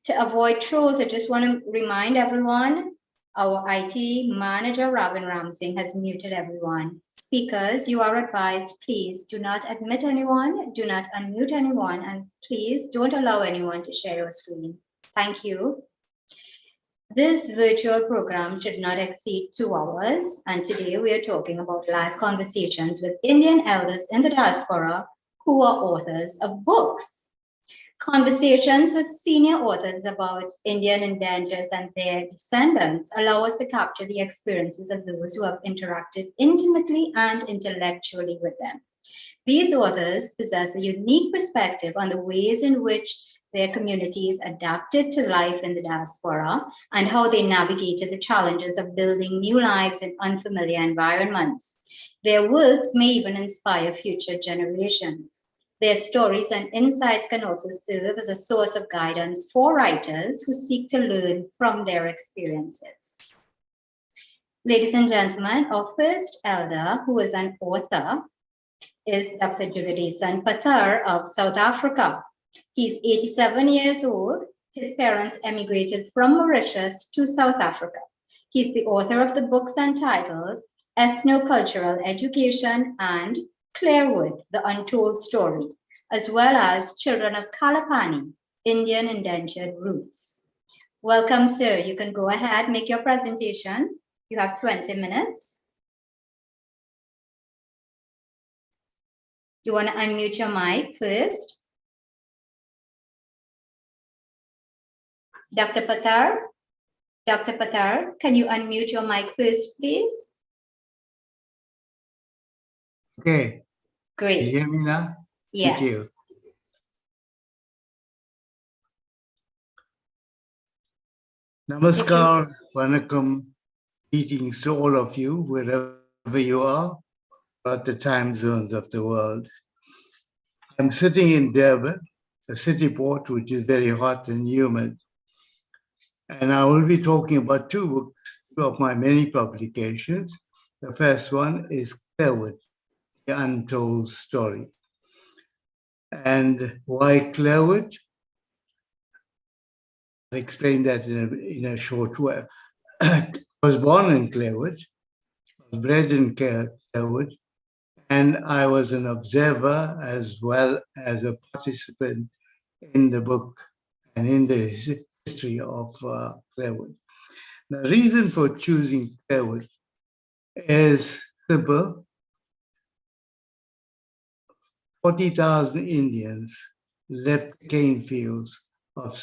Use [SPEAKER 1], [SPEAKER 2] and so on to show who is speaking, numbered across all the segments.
[SPEAKER 1] To avoid trolls, I just want to remind everyone, our IT manager, Robin Ramsing, has muted everyone. Speakers, you are advised, please do not admit anyone, do not unmute anyone, and please don't allow anyone to share your screen. Thank you. This virtual program should not exceed 2 hours, and today we are talking about live conversations with Indian elders in the diaspora who are authors of books. Conversations with senior authors about Indian indentures and their descendants allow us to capture the experiences of those who have interacted intimately and intellectually with them. These authors possess a unique perspective on the ways in which their communities adapted to life in the diaspora and how they navigated the challenges of building new lives in unfamiliar environments. Their works may even inspire future generations. Their stories and insights can also serve as a source of guidance for writers who seek to learn from their experiences. Ladies and gentlemen, our first elder, who is an author, is Dr. JUGADESAN of South Africa. He's 87 years old. His parents emigrated from Mauritius to South Africa. He's the author of the books entitled Ethno-cultural Education and Clairwood, the Untold Story, as well as Children of Pani, Indian Indentured Roots. Welcome, sir. You can go ahead, make your presentation. You have 20 minutes. You want to unmute your mic first? Dr. Patar? Dr. Patar, can you unmute your mic first, please?
[SPEAKER 2] Okay.
[SPEAKER 1] Great.
[SPEAKER 2] Can you hear me now?
[SPEAKER 1] Yes.
[SPEAKER 2] Thank you. Namaskar, Vanakkam, greetings to all of you, wherever you are, throughout the time zones of the world. I'm sitting in Durban, a city port which is very hot and humid. And I will be talking about two of my many publications. The first one is Clairwood, the Untold Story. And why Clairwood? I'll explain that in a short way. I was born in Clairwood, was bred in Clairwood, and I was an observer as well as a participant in the book and in the history of Clairwood. The reason for choosing Clairwood is simple. 40,000 Indians left the cane fields of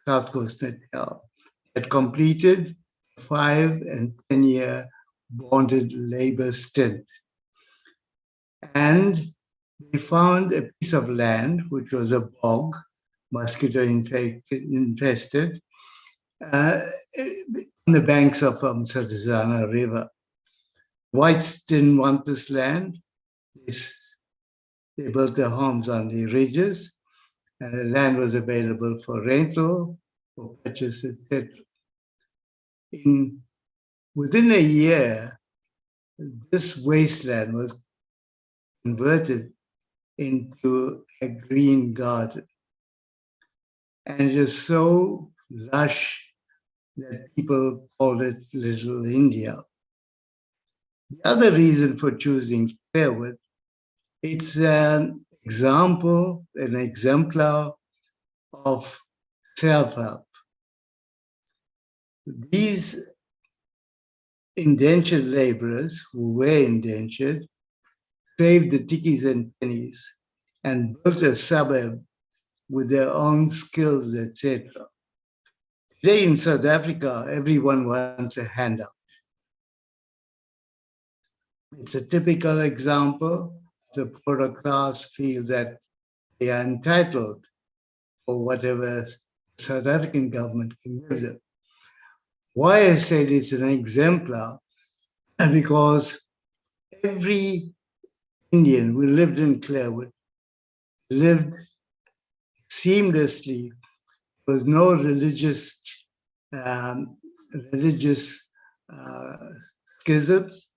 [SPEAKER 2] South Coast Natal, had completed a 5- and 10-year bonded labor stint. And they found a piece of land, which was a bog, mosquito infested, on the banks of Sarizana River. Whites didn't want this land. They built their homes on the ridges, and the land was available for rental, for purchase, etc. Within a year, this wasteland was converted into a green garden. And it is so lush that people call it Little India. The other reason for choosing Clairwood, it's an example, an exemplar of self-help. These indentured laborers who were indentured saved the tickies and pennies and built a suburb with their own skills, etc. Today in South Africa, everyone wants a handout. It's a typical example. The poorer class feel that they are entitled for whatever the South African government can give them. Why I said it's an exemplar, because every Indian who lived in Clairwood lived seamlessly. There was no religious schisms.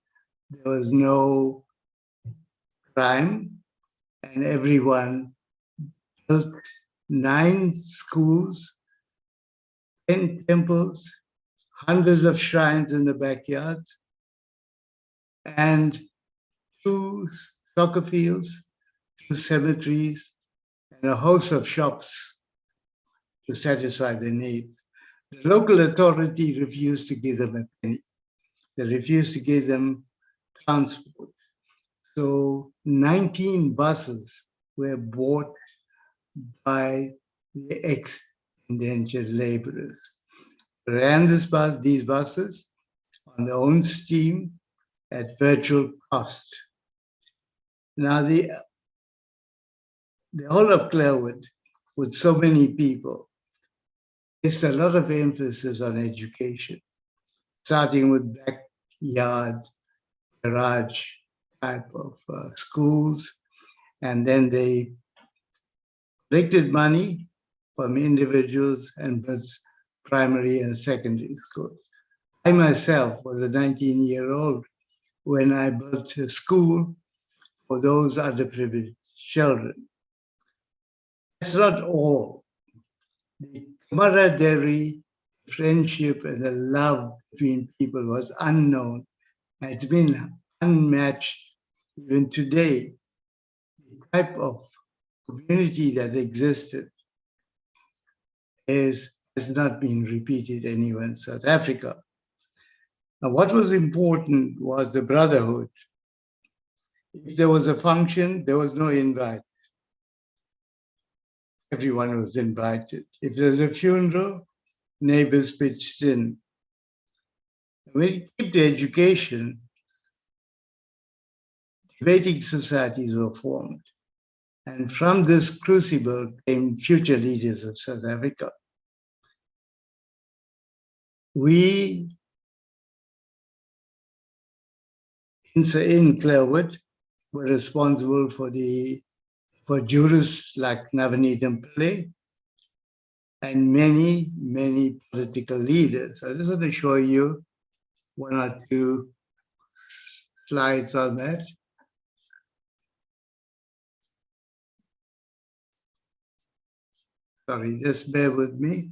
[SPEAKER 2] There was no crime, and everyone built 9 schools 10 temples, hundreds of shrines in the backyards, and 2 soccer fields, 2 cemeteries, and a host of shops to satisfy their needs. The local authority refused to give them a penny. They refused to give them transport. So 19 buses were bought by the ex-indentured laborers. They ran these buses on their own steam at virtual cost. Now the whole of Clairwood, with so many people, placed a lot of emphasis on education, starting with backyard, garage type of schools. And then they collected money from individuals and built primary and secondary schools. I myself was a 19-year-old when I built a school for those underprivileged children. That's not all. The camaraderie, friendship, and the love between people was unknown. It's been unmatched even today. The type of community that existed has not been repeated anywhere in South Africa. Now, what was important was the brotherhood. If there was a function, there was no invite. Everyone was invited. If there's a funeral, neighbors pitched in. When it came to education, debating societies were formed. And from this crucible came future leaders of South Africa. We, in Clairwood, were responsible for jurists like Navanitam Pillay and many, many political leaders. I just want to show you 1 or 2 slides on that. Sorry, just bear with me.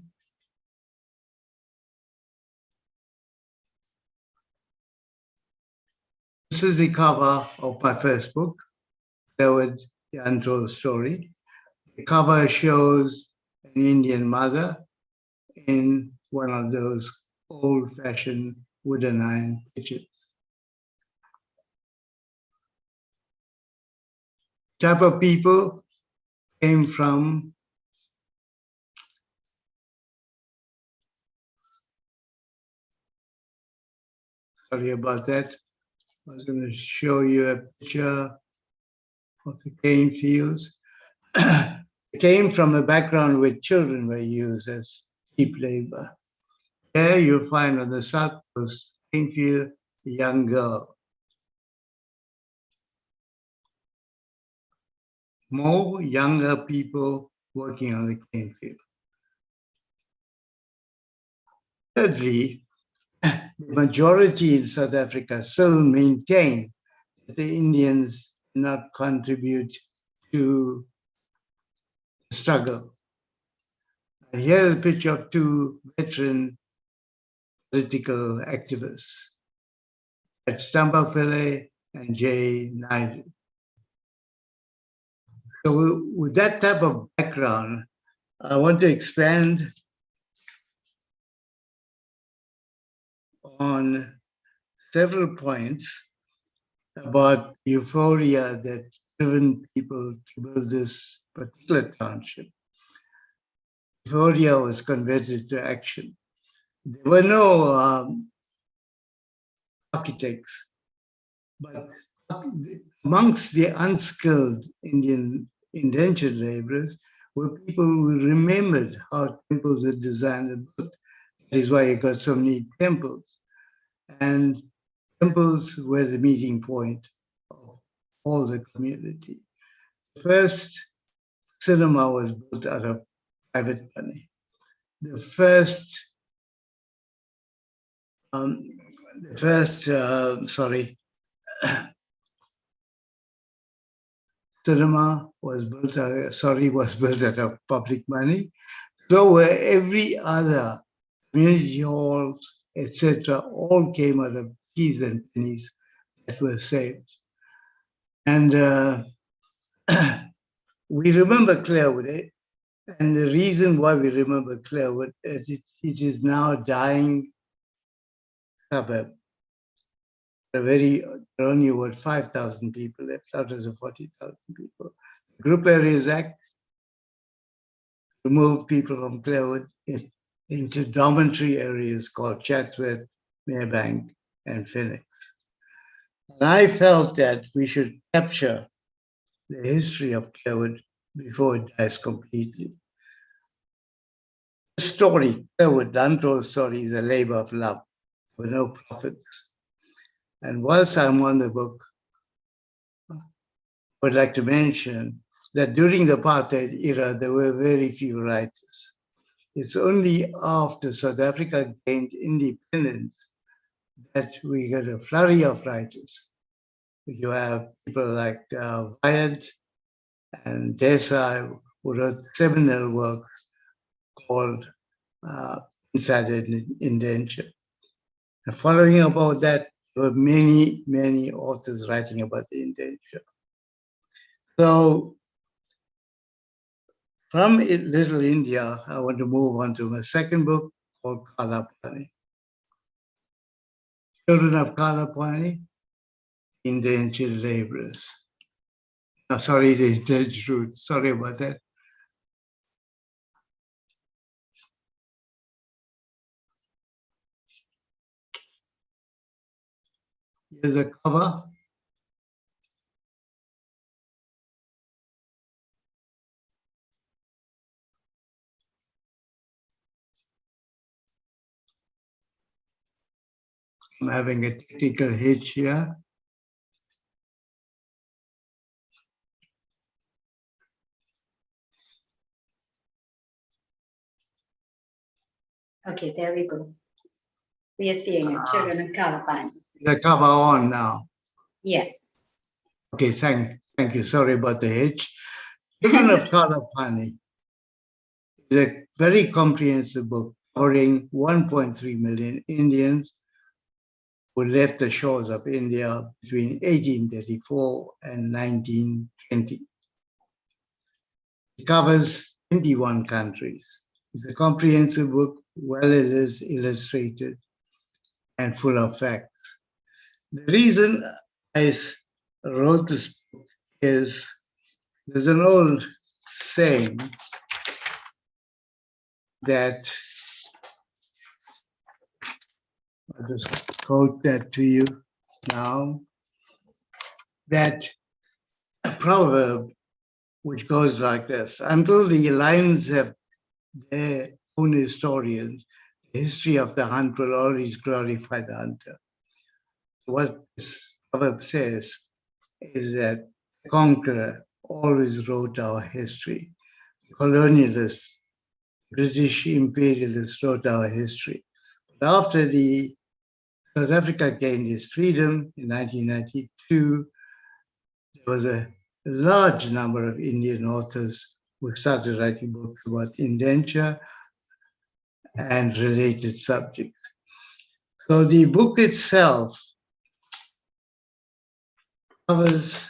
[SPEAKER 2] This is the cover of my first book, Clairwood, the Untold Story. The cover shows an Indian mother in one of those old-fashioned wooden iron kitchens. Type of people came from sorry about that. I was going to show you a picture of the cane fields. It came from a background where children were used as cheap labor. There you'll find on the south coast, cane field, a young girl. More younger people working on the cane field. Thirdly, the majority in South Africa still maintain that the Indians did not contribute to the struggle. Here's a picture of 2 veteran political activists, Stampa Pillay and J. Naidu. So with that type of background, I want to expand on several points about euphoria that driven people to build this particular township. Euphoria was converted to action. There were no architects, but amongst the unskilled Indian indentured laborers were people who remembered how temples were designed and built. That is why you got so many temples. And temples were the meeting point of all the community. The first cinema was built out of private money. The first cinema was built out of public money. So were every other community halls, etc., all came out of keys and pennies that were saved. And we remember Clairwood, and the reason why we remember Clairwood is it is now a dying suburb. Only about 5,000 people left out of the 40,000 people. The Group Areas Act removed people from Clairwood into dormitory areas called Chatsworth, Merebank, and Phoenix. And I felt that we should capture the history of Clairwood before it dies completely. The story, Clairwood, the untold story, is a labor of love with no profits. And whilst I'm on the book, I would like to mention that during the apartheid era, there were very few writers. It's only after South Africa gained independence that we got a flurry of writers. You have people like Wyatt and Desai, who wrote seminal works called Inside Indentured. And following about that, there were many, many authors writing about the Indentured. So from Little India, I want to move on to my second book called Kala Pani. Children of Kala Pani, Indentured Laborers. Oh, sorry, the Indentured, sorry about that. Here's a cover. I'm having a technical hitch here.
[SPEAKER 1] Okay, there we go. We are seeing it, Children of Calapan.
[SPEAKER 2] The cover on now.
[SPEAKER 1] Yes.
[SPEAKER 2] Okay, thank you. Sorry about the hitch. Children of Kalapani is a very comprehensive book covering 1.3 million Indians who left the shores of India between 1834 and 1920. It covers 21 countries. It's a comprehensive book, well illustrated and full of facts. The reason I wrote this book is there's an old saying that, I'll just quote that to you now, that a proverb which goes like this. I'm told the lions have their own historians. The history of the hunt will always glorify the hunter. What this proverb says is that the conqueror always wrote our history. The colonialists, British imperialists wrote our history. But after the South Africa gained its freedom in 1992, there was a large number of Indian authors who started writing books about indenture and related subjects. So the book itself covers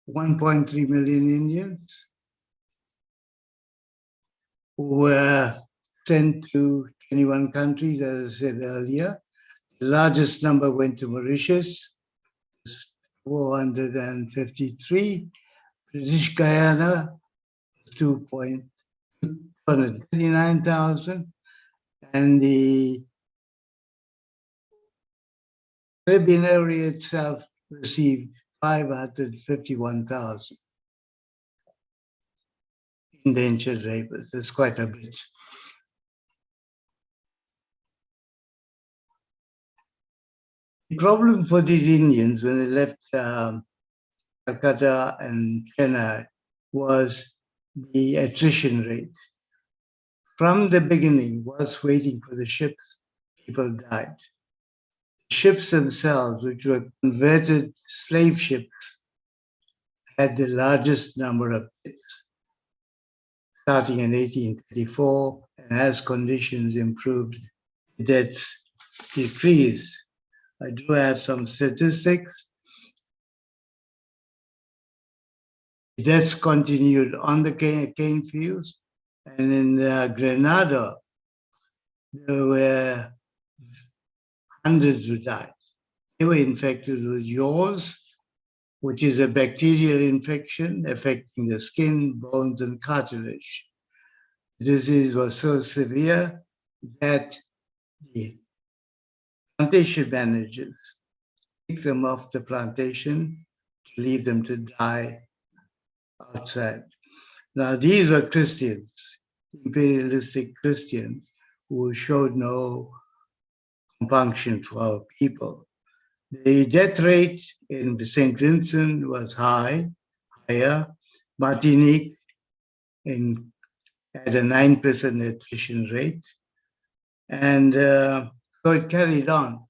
[SPEAKER 2] 1.3 million Indians who were sent to 21 countries, as I said earlier. The largest number went to Mauritius, 453. British Guyana, 229,000. And the Caribbean area itself received 551,000 indentured laborers. That's quite a bit. The problem for these Indians when they left Calcutta and Chennai was the attrition rate. From the beginning, whilst waiting for the ships, people died. The ships themselves, which were converted slave ships, had the largest number of deaths, starting in 1834 And as conditions improved, deaths decreased. I do have some statistics. Deaths continued on the cane fields, and in Grenada, there were hundreds who died. They were infected with yaws, which is a bacterial infection affecting the skin, bones, and cartilage. The disease was so severe that the plantation managers kicked them off the plantation to leave them to die outside. Now, these were Christians, imperialistic Christians, who showed no compunction for our people. The death rate in St. Vincent was higher. Martinique had a 9% attrition rate. And so it carried on.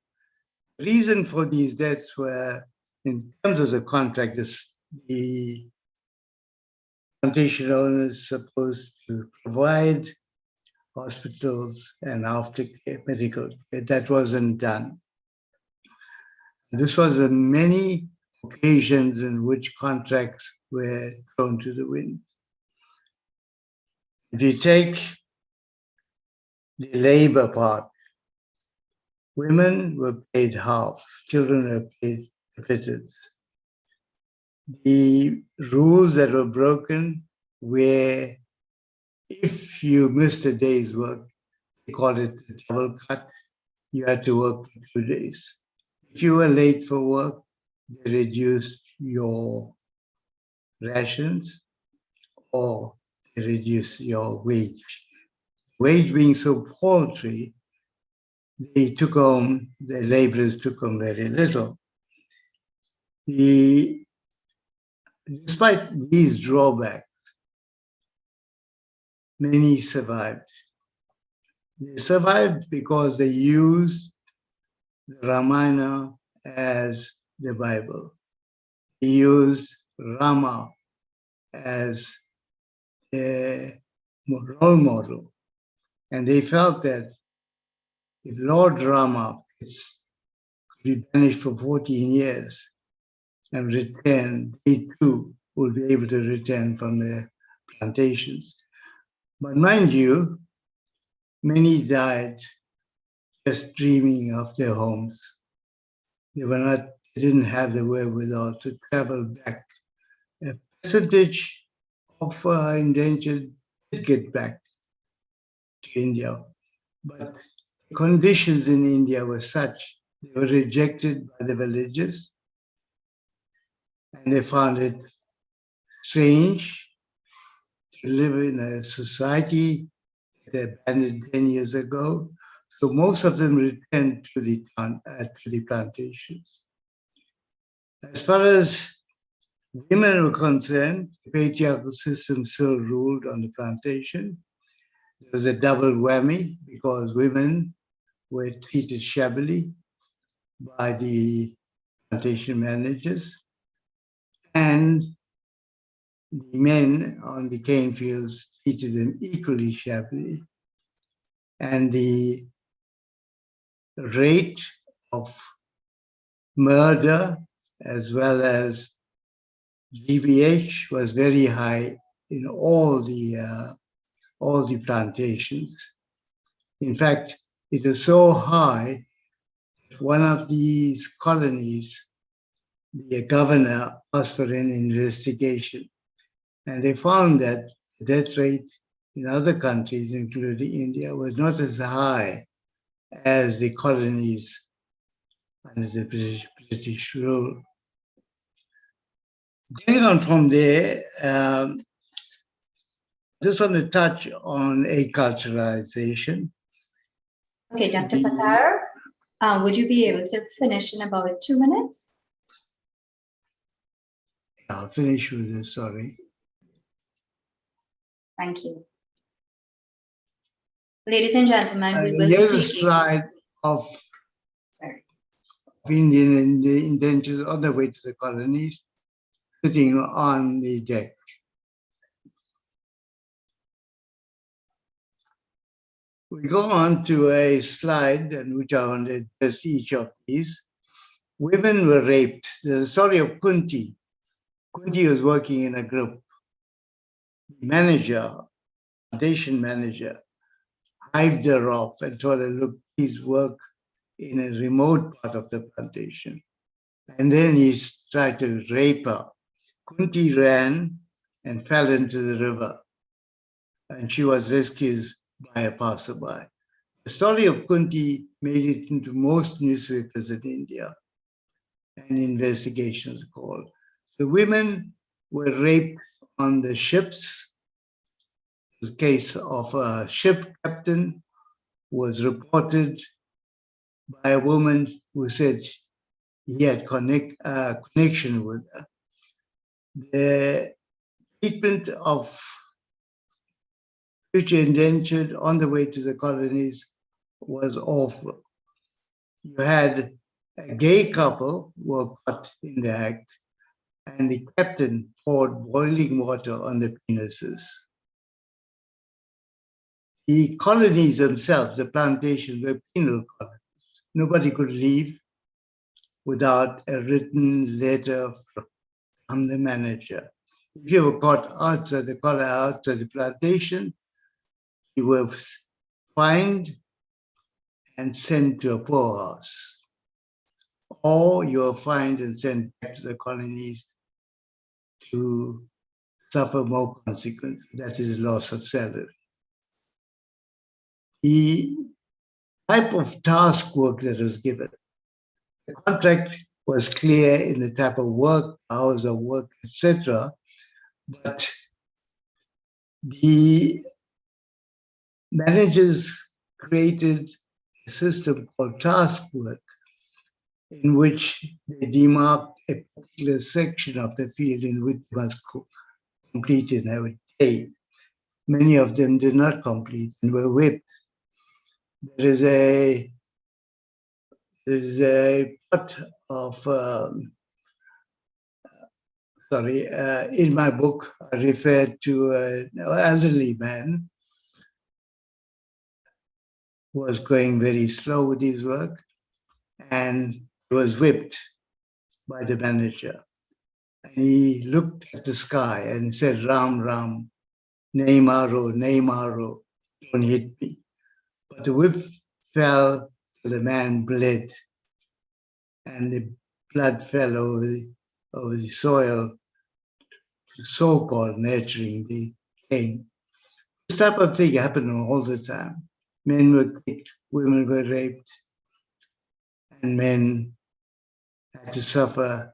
[SPEAKER 2] The reason for these deaths were, in terms of the contract, the plantation owners supposed to provide hospitals and aftercare, medical care. That wasn't done. This was the many occasions in which contracts were thrown to the wind. If you take the labor part, women were paid half, children were paid a pittance. The rules that were broken were, if you missed a day's work, they called it a double cut, you had to work for 2 days. If you were late for work, they reduced your rations or they reduced your wage. Wage being so paltry, the laborers took home very little. Despite these drawbacks, many survived. They survived because they used the Ramayana as the Bible. They used Rama as a role model. And they felt that if Lord Rama could be banished for 14 years and return, they too will be able to return from their plantations. But mind you, many died just dreaming of their homes. They didn't have the wherewithal to travel back. A percentage of indentured did get back to India, but the conditions in India were such, they were rejected by the villagers, and they found it strange to live in a society that they abandoned 10 years ago. So most of them returned to the plantations. As far as women were concerned, the patriarchal system still ruled on the plantation. There was a double whammy because women were treated shabbily by the plantation managers, and the men on the cane fields treated them equally shabbily. And the rate of murder as well as GBH was very high in all the plantations. In fact, it was so high that one of these colonies, the governor asked for an investigation, and they found that the death rate in other countries, including India, was not as high as the colonies under the British rule. Going on from there, just want to touch on acculturalization.
[SPEAKER 1] Okay, Dr. Patar, would you be able to finish in about 2 minutes?
[SPEAKER 2] I'll finish with this, sorry.
[SPEAKER 1] Thank you. Ladies and gentlemen, we will
[SPEAKER 2] here's
[SPEAKER 1] be
[SPEAKER 2] a slide of
[SPEAKER 1] Sorry.
[SPEAKER 2] Indian indentures on the way to the colonies, sitting on the deck. We go on to a slide in which I want to address each of these. Women were raped. There's a story of Kunti. Kunti was working in a group. The manager, plantation manager, hived her off and told her, look, please work in a remote part of the plantation. And then he tried to rape her. Kunti ran and fell into the river, and she was rescued by a passerby. The story of Kunti made it into most newspapers in India, and investigations called. The women were raped on the ships. The case of a ship captain was reported by a woman who said he had connection with her. The treatment of future indentured on the way to the colonies was awful. You had a gay couple who were caught in the act, and the captain poured boiling water on the penises. The colonies themselves, the plantations, were penal colonies. Nobody could leave without a written letter from the manager. If you were caught outside the plantation, you were fined and sent to a poorhouse, or you were fined and sent back to the colonies to suffer more consequences, that is, loss of salary. The type of task work that was given, the contract was clear in the type of work, hours of work, etc., but the managers created a system called task work, in which they demarked a particular section of the field in which they must complete in a day. Many of them did not complete and were whipped. There is a part of, in my book, I referred to an elderly man who was going very slow with his work and was whipped by the manager. And he looked at the sky and said, Ram, Ram, Mayaro, Mayaro, don't hit me. But the whip fell, the man bled, and the blood fell over the soil, so-called nurturing the cane. This type of thing happened all the time. Men were kicked, women were raped, and men had to suffer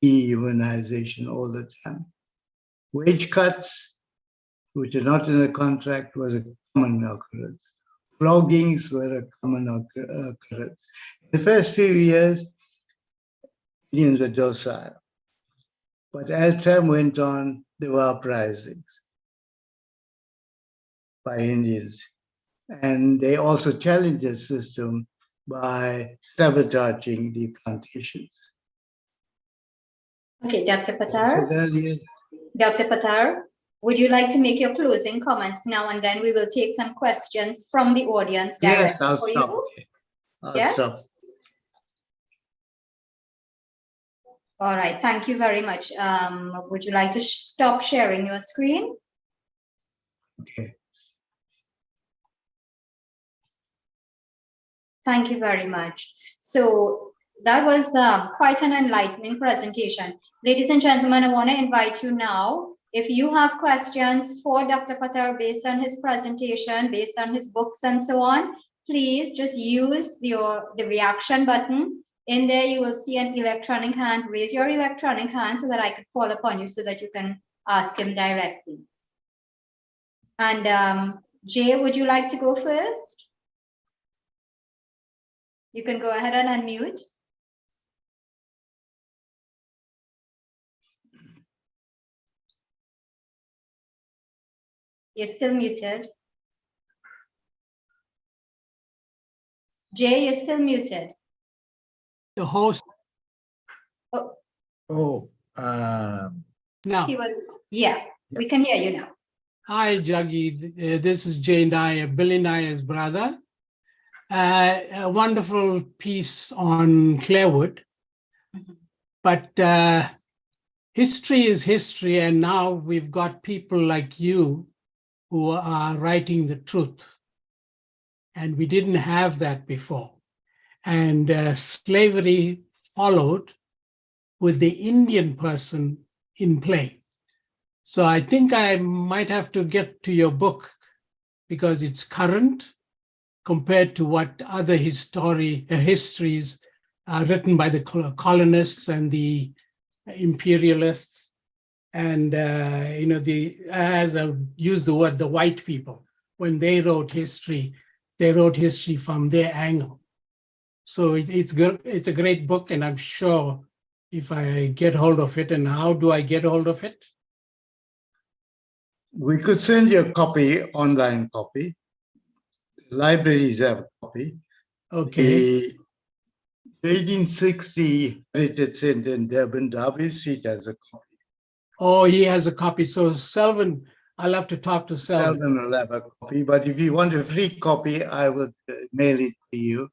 [SPEAKER 2] dehumanization all the time. Wage cuts, which are not in the contract, was a common occurrence. Floggings were a common occurrence. In the first few years, Indians were docile. But as time went on, there were uprisings by Indians. And they also challenged the system by sabotaging the plantations.
[SPEAKER 1] Okay, Dr.
[SPEAKER 2] As I said
[SPEAKER 1] Patar.
[SPEAKER 2] earlier,
[SPEAKER 1] Dr. Patar, would you like to make your closing comments now, and then we will take some questions from the audience directly
[SPEAKER 2] yes, I'll
[SPEAKER 1] for
[SPEAKER 2] stop.
[SPEAKER 1] you?
[SPEAKER 2] I'll
[SPEAKER 1] Yes?
[SPEAKER 2] stop.
[SPEAKER 1] All right, thank you very much. Would you like to stop sharing your screen?
[SPEAKER 2] Okay.
[SPEAKER 1] Thank you very much. So that was quite an enlightening presentation. Ladies and gentlemen, I want to invite you now, if you have questions for Dr. Patar based on his presentation, based on his books and so on, please just use the reaction button. In there, you will see an electronic hand. Raise your electronic hand so that I could call upon you so that you can ask him directly. And Jay, would you like to go first? You can go ahead and unmute. You're still muted. Jay, you're still muted.
[SPEAKER 3] The host.
[SPEAKER 1] Oh,
[SPEAKER 3] now.
[SPEAKER 1] he was, yeah, we can hear you now.
[SPEAKER 3] Hi, Juggy. This is Jay Nye, Billy Nye's brother. A wonderful piece on Clairwood. But history is history, and now we've got people like you who are writing the truth. And we didn't have that before. And slavery followed with the Indian person in play. So I think I might have to get to your book because it's current compared to what other histories are written by the colonists and the imperialists. And, as I use the word, the white people, when they wrote history from their angle. So it's good. It's a great book, and I'm sure if I get hold of it, and how do I get hold of it?
[SPEAKER 2] We could send you a copy, online copy. Libraries have a copy.
[SPEAKER 3] Okay.
[SPEAKER 2] The 1860 Heritage Center in Durban, Derby Street has a copy.
[SPEAKER 3] Oh, he has a copy. So Selvin, I'll have to talk to Selvin.
[SPEAKER 2] Selvin will have a copy, but if you want a free copy, I would mail it to you.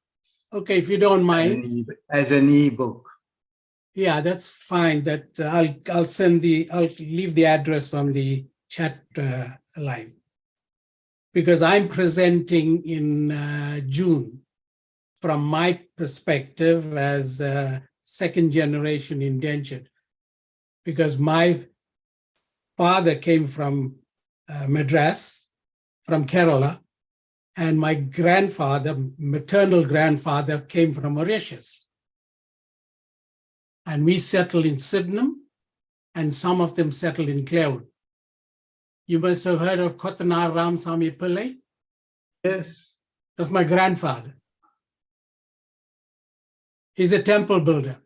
[SPEAKER 3] Okay, if you don't mind.
[SPEAKER 2] As an e-book.
[SPEAKER 3] Yeah, that's fine. That I'll leave the address on the chat line, because I'm presenting in June from my perspective as a second generation indentured, because my father came from Madras, from Kerala, and my grandfather, maternal grandfather, came from Mauritius. And we settled in Sydenham, and some of them settled in Clairwood. You must have heard of Kotanar Ramsamy Pillai.
[SPEAKER 2] Yes.
[SPEAKER 3] That's my grandfather. He's a temple builder.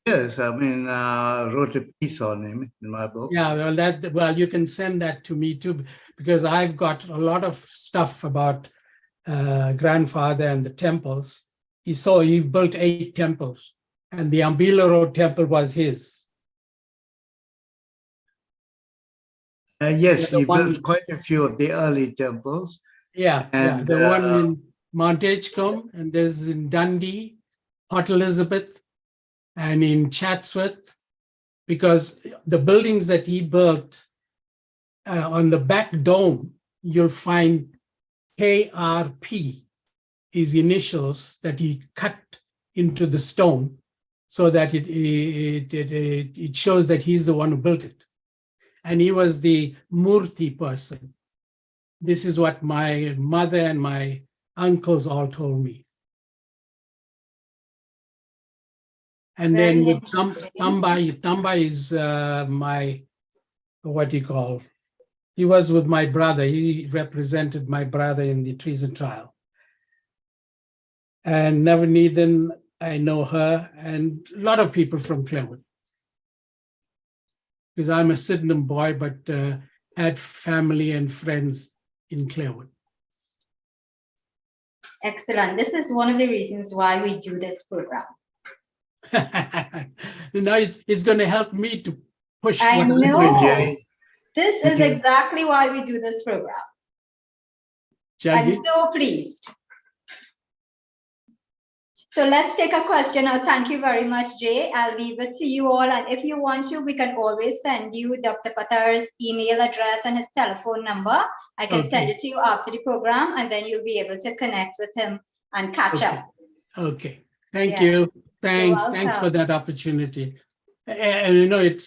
[SPEAKER 2] Yes, I mean, wrote a piece on him in my book.
[SPEAKER 3] Yeah, well, you can send that to me too, because I've got a lot of stuff about grandfather and the temples. He built 8 temples, and the Ambila Road temple was his.
[SPEAKER 2] Yes, he built quite a few of the early temples.
[SPEAKER 3] Yeah, and the one in Mount Edgecombe, and there's in Dundee, Port Elizabeth, and in Chatsworth, because the buildings that he built on the back dome, you'll find KRP, his initials that he cut into the stone, so that it shows that he's the one who built it. And he was the Murthy person. This is what my mother and my uncles all told me. And then with Tamba is my, what do you call? He was with my brother. He represented my brother in the treason trial. And Navaneethan, I know her, and a lot of people from Clairwood. Because I'm a Sydenham boy, but had family and friends in Clairwood.
[SPEAKER 1] Excellent. This is one of the reasons why we do this program.
[SPEAKER 3] Now it's going to help me to push.
[SPEAKER 1] I know. This is exactly why we do this program. I'm so pleased. So let's take a question now. Thank you very much, Jay. I'll leave it to you all. And if you want to, we can always send you Dr. Patar's email address and his telephone number. I can send it to you after the program, and then you'll be able to connect with him and catch up.
[SPEAKER 3] Okay. Thank you. Thanks for that opportunity. And you know, it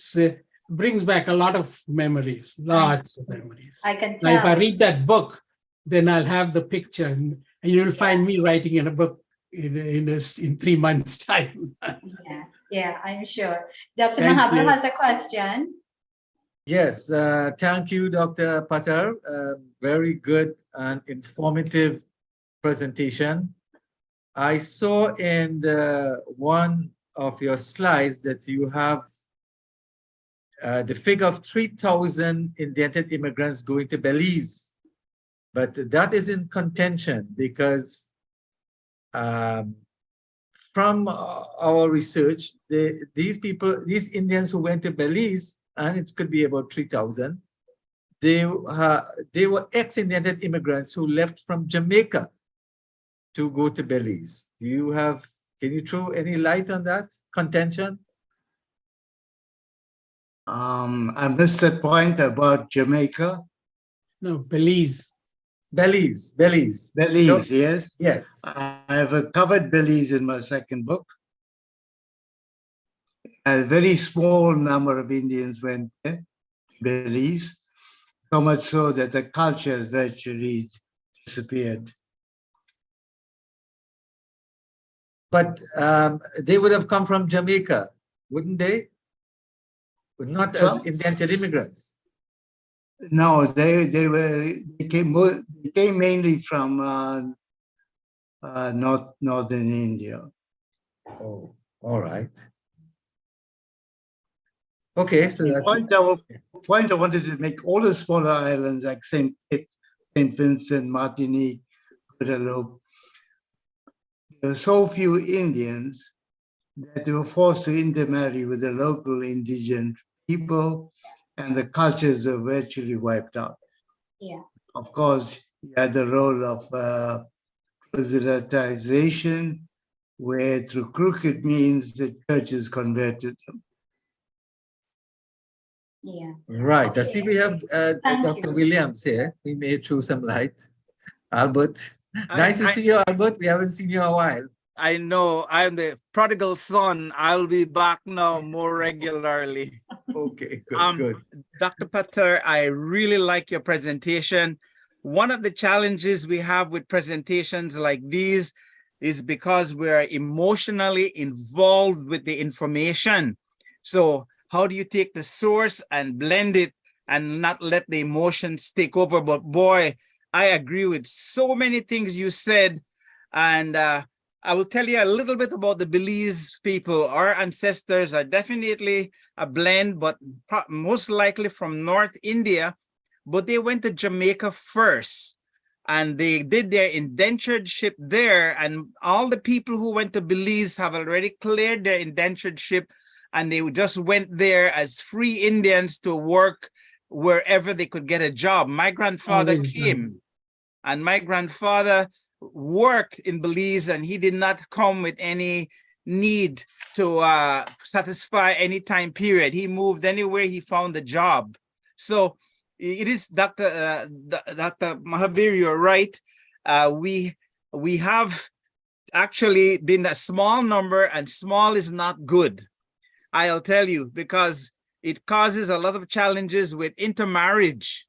[SPEAKER 3] brings back a lot of memories, lots of memories.
[SPEAKER 1] I can tell.
[SPEAKER 3] Now, if I read that book, then I'll have the picture, and you'll find me writing in a book in 3 months' time.
[SPEAKER 1] Yeah, I'm sure. Dr. Mahabir has a question.
[SPEAKER 4] Yes, thank you, Dr. Patar. Very good and informative presentation. I saw in one of your slides that you have the figure of 3,000 indentured immigrants going to Belize, but that is in contention because from our research, these Indians who went to Belize, and it could be about 3,000, they were ex-indented immigrants who left from Jamaica to go to Belize. Can you throw any light on that contention?
[SPEAKER 2] I missed that point about Jamaica.
[SPEAKER 3] No, Belize.
[SPEAKER 4] Belize.
[SPEAKER 2] Belize, yes.
[SPEAKER 4] Yes.
[SPEAKER 2] I have covered Belize in my second book. A very small number of Indians went there, Belize, so much so that the culture has virtually disappeared.
[SPEAKER 4] But they would have come from Jamaica, wouldn't they? But not as indented immigrants.
[SPEAKER 2] No, they came mainly from northern India.
[SPEAKER 4] Oh, all right. Okay, so
[SPEAKER 2] The
[SPEAKER 4] that's
[SPEAKER 2] point I wanted to make, all the smaller islands like St. Kitts, St. Vincent, Martinique, Guadeloupe, there were so few Indians that they were forced to intermarry with the local indigenous people, and the cultures were virtually wiped out.
[SPEAKER 1] Yeah.
[SPEAKER 2] Of course, you had the role of proselytization, where through crooked means the churches converted them.
[SPEAKER 1] Yeah.
[SPEAKER 4] right. I
[SPEAKER 1] Okay.
[SPEAKER 4] see we have
[SPEAKER 1] Thank
[SPEAKER 4] Dr.
[SPEAKER 1] you.
[SPEAKER 4] Williams here. We may throw some light. Albert,
[SPEAKER 5] I-
[SPEAKER 4] nice to see you, Albert. We haven't seen you in a while.
[SPEAKER 5] I know I'm the prodigal son. I'll be back now more regularly.
[SPEAKER 4] Okay, good, good.
[SPEAKER 5] Dr. Pater, I really like your presentation. One of the challenges we have with presentations like these is because we're emotionally involved with the information. So how do you take the source and blend it and not let the emotions take over? But boy, I agree with so many things you said. And I will tell you a little bit about the Belize people. Our ancestors are definitely a blend, but most likely from North India, but they went to Jamaica first and they did their indentured ship there. And all the people who went to Belize have already cleared their indentured ship, and they just went there as free Indians to work wherever they could get a job. My grandfather came, and my grandfather worked in Belize, and he did not come with any need to satisfy any time period. He moved anywhere he found a job. So it is, Dr. Mahabir, you're right. We have actually been a small number, and small is not good. I'll tell you, because it causes a lot of challenges with intermarriage.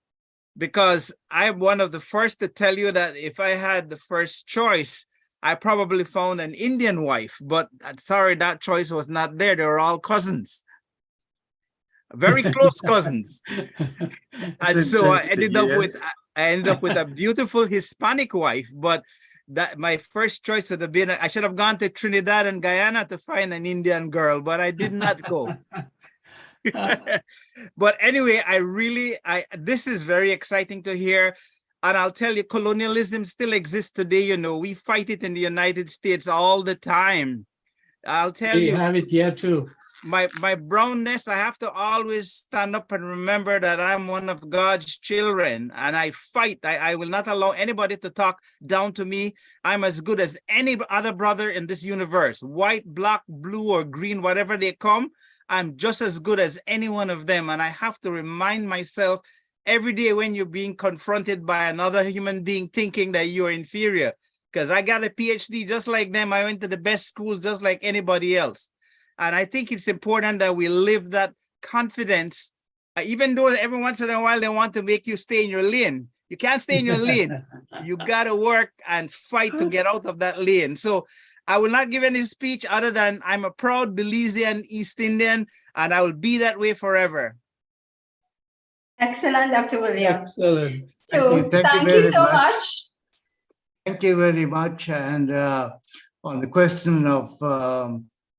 [SPEAKER 5] Because I'm one of the first to tell you that if I had the first choice, I probably found an Indian wife, but sorry, that choice was not there. They were all cousins, very close cousins. And so I ended up with a beautiful Hispanic wife, but that my first choice would have been, I should have gone to Trinidad and Guyana to find an Indian girl, but I did not go. But anyway, this is very exciting to hear. And I'll tell you, colonialism still exists today. You know, we fight it in the United States all the time. I'll tell you.
[SPEAKER 3] We have it here too.
[SPEAKER 5] My brownness, I have to always stand up and remember that I'm one of God's children, and I fight. I will not allow anybody to talk down to me. I'm as good as any other brother in this universe, white, black, blue, or green, whatever they come. I'm just as good as any one of them. And I have to remind myself every day when you're being confronted by another human being thinking that you're inferior, because I got a PhD just like them. I went to the best school just like anybody else. And I think it's important that we live that confidence, even though every once in a while they want to make you stay in your lane. You can't stay in your lane. You got to work and fight to get out of that lane. So I will not give any speech other than I'm a proud Belizean East Indian, and I will be that way forever.
[SPEAKER 1] Excellent, Dr. Williams.
[SPEAKER 3] Excellent.
[SPEAKER 1] So thank you so much.
[SPEAKER 2] Thank you very much. And on the question of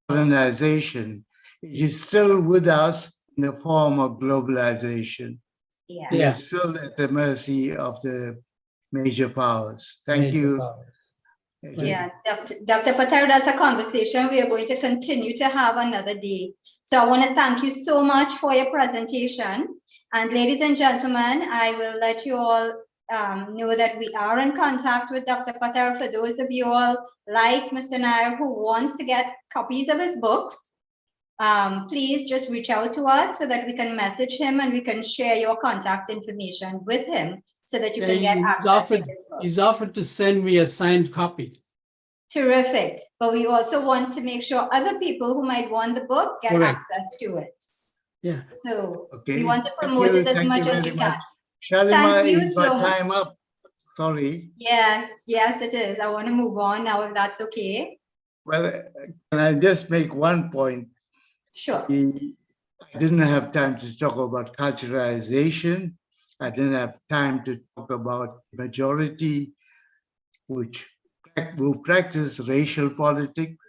[SPEAKER 2] colonization, it is still with us in the form of globalization.
[SPEAKER 1] Yeah.
[SPEAKER 2] We are still at the mercy of the major powers. Thank you.
[SPEAKER 1] Yeah, Dr. Pater, that's a conversation we are going to continue to have another day. So I want to thank you so much for your presentation. And ladies and gentlemen, I will let you all know that we are in contact with Dr. Patel. For those of you all like Mr. Nair who wants to get copies of his books, please just reach out to us so that we can message him and we can share your contact information with him so that you can get access to his book.
[SPEAKER 3] He's offered to send me a signed copy.
[SPEAKER 1] Terrific. But we also want to make sure other people who might want the book get access to it.
[SPEAKER 3] Yeah.
[SPEAKER 1] So
[SPEAKER 2] Okay.
[SPEAKER 1] we want to promote it as much as we can.
[SPEAKER 2] Shalima,
[SPEAKER 1] Thank you
[SPEAKER 2] is
[SPEAKER 1] so
[SPEAKER 2] my
[SPEAKER 1] much.
[SPEAKER 2] time up? Sorry.
[SPEAKER 1] Yes, yes, it is. I want to move on now, if that's okay.
[SPEAKER 2] Well, can I just make one point?
[SPEAKER 1] Sure.
[SPEAKER 2] I didn't have time to talk about culturalization. I didn't have time to talk about majority, who practice racial politics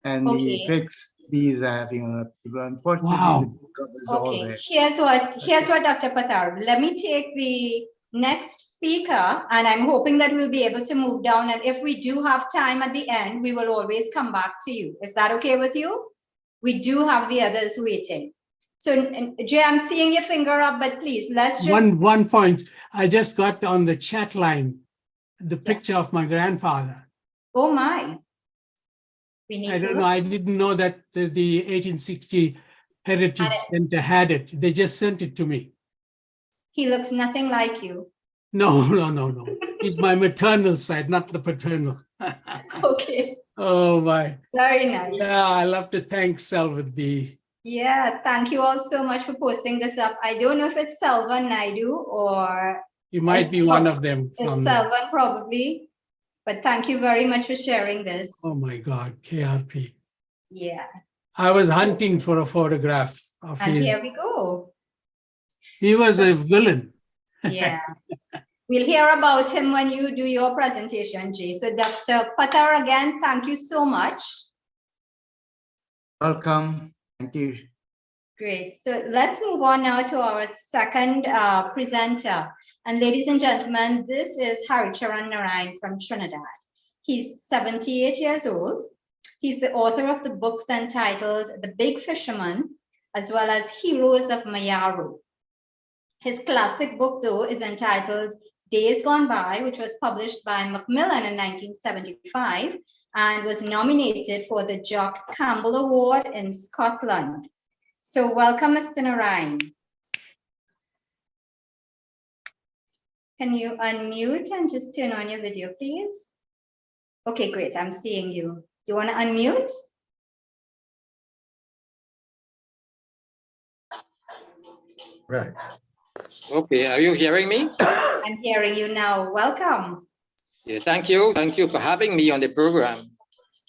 [SPEAKER 2] and the effects these are having on people. Unfortunately, the book covers all that.
[SPEAKER 1] Here's what Dr. Patar. Let me take the next speaker, and I'm hoping that we'll be able to move down. And if we do have time at the end, we will always come back to you. Is that okay with you? We do have the others waiting. So, Jay, I'm seeing your finger up, but please, let's just...
[SPEAKER 3] One point. I just got on the chat line the picture of my grandfather.
[SPEAKER 1] Oh, my.
[SPEAKER 3] I don't know. I didn't know that the 1860 Heritage Center had it. They just sent it to me.
[SPEAKER 1] He looks nothing like you.
[SPEAKER 3] No. He's my maternal side, not the paternal.
[SPEAKER 1] Okay.
[SPEAKER 3] Oh, my.
[SPEAKER 1] Very nice.
[SPEAKER 3] Yeah, I love to thank Salva.
[SPEAKER 1] Yeah, thank you all so much for posting this up. I don't know if it's Selvan Naidu or...
[SPEAKER 3] You might be one of them.
[SPEAKER 1] It's Selvan, probably. But thank you very much for sharing this.
[SPEAKER 3] Oh, my God. KRP.
[SPEAKER 1] Yeah.
[SPEAKER 3] I was hunting for a photograph of his.
[SPEAKER 1] And here we go.
[SPEAKER 3] He was a villain.
[SPEAKER 1] Yeah. We'll hear about him when you do your presentation, Jay. So Dr. Patar, again, thank you so much.
[SPEAKER 2] Welcome. Thank you.
[SPEAKER 1] Great. So let's move on now to our second presenter. And ladies and gentlemen, this is HARRICHARAN NARINE from Trinidad. He's 78 years old. He's the author of the books entitled The Big Fisherman, as well as Heroes of Mayaro. His classic book, though, is entitled Days Gone By, which was published by McMillan in 1975 and was nominated for the Jock Campbell Award in Scotland. So welcome, Mr. Narine. Can you unmute and just turn on your video, please? Okay, great, I'm seeing you. You want to unmute?
[SPEAKER 6] Right. Okay, are you hearing me?
[SPEAKER 1] I'm hearing you now. Welcome.
[SPEAKER 6] Yeah, thank you. Thank you for having me on the program.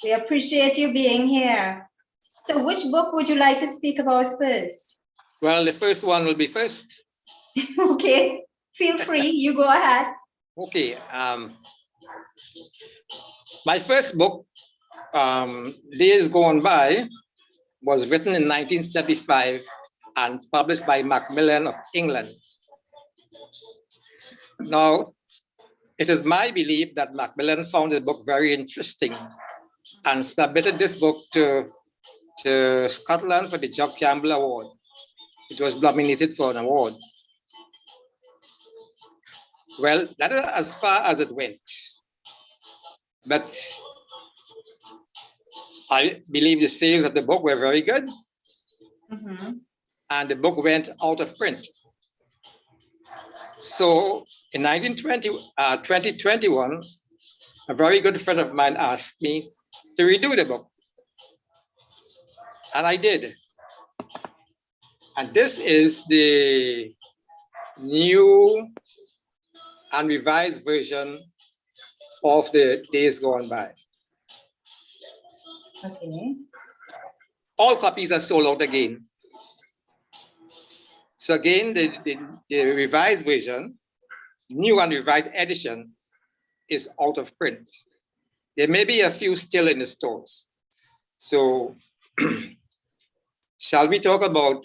[SPEAKER 1] We appreciate you being here. So which book would you like to speak about first?
[SPEAKER 6] Well, the first one will be first.
[SPEAKER 1] Okay, feel free, you go ahead.
[SPEAKER 6] Okay, my first book, Days Gone By, was written in 1975 and published by McMillan of England. Now, it is my belief that McMillan found the book very interesting and submitted this book to Scotland for the Jock Campbell Award. It was nominated for an award. Well, that is as far as it went. But I believe the sales of the book were very good.
[SPEAKER 1] Mm-hmm.
[SPEAKER 6] And the book went out of print. So in 2021, a very good friend of mine asked me to redo the book. And I did. And this is the new and revised version of the Days Gone By.
[SPEAKER 1] Okay.
[SPEAKER 6] All copies are sold out again. So again, the revised version, new and revised edition, is out of print. There may be a few still in the stores. So shall we talk about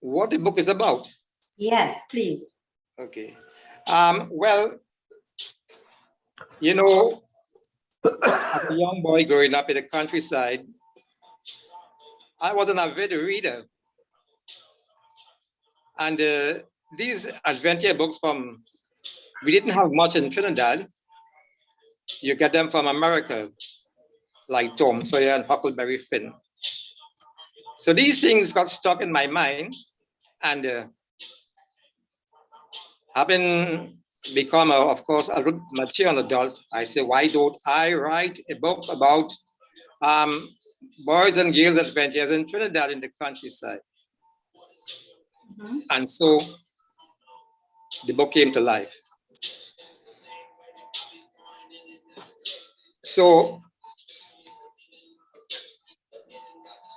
[SPEAKER 6] what the book is about?
[SPEAKER 1] Yes, please.
[SPEAKER 6] Okay. Well, you know, as a young boy growing up in the countryside, I was an avid reader. And these adventure books we didn't have much in Trinidad. You get them from America, like Tom Sawyer and Huckleberry Finn. So these things got stuck in my mind, and having become, of course, a mature adult, I say, why don't I write a book about boys and girls adventures in Trinidad in the countryside? And so the book came to life. So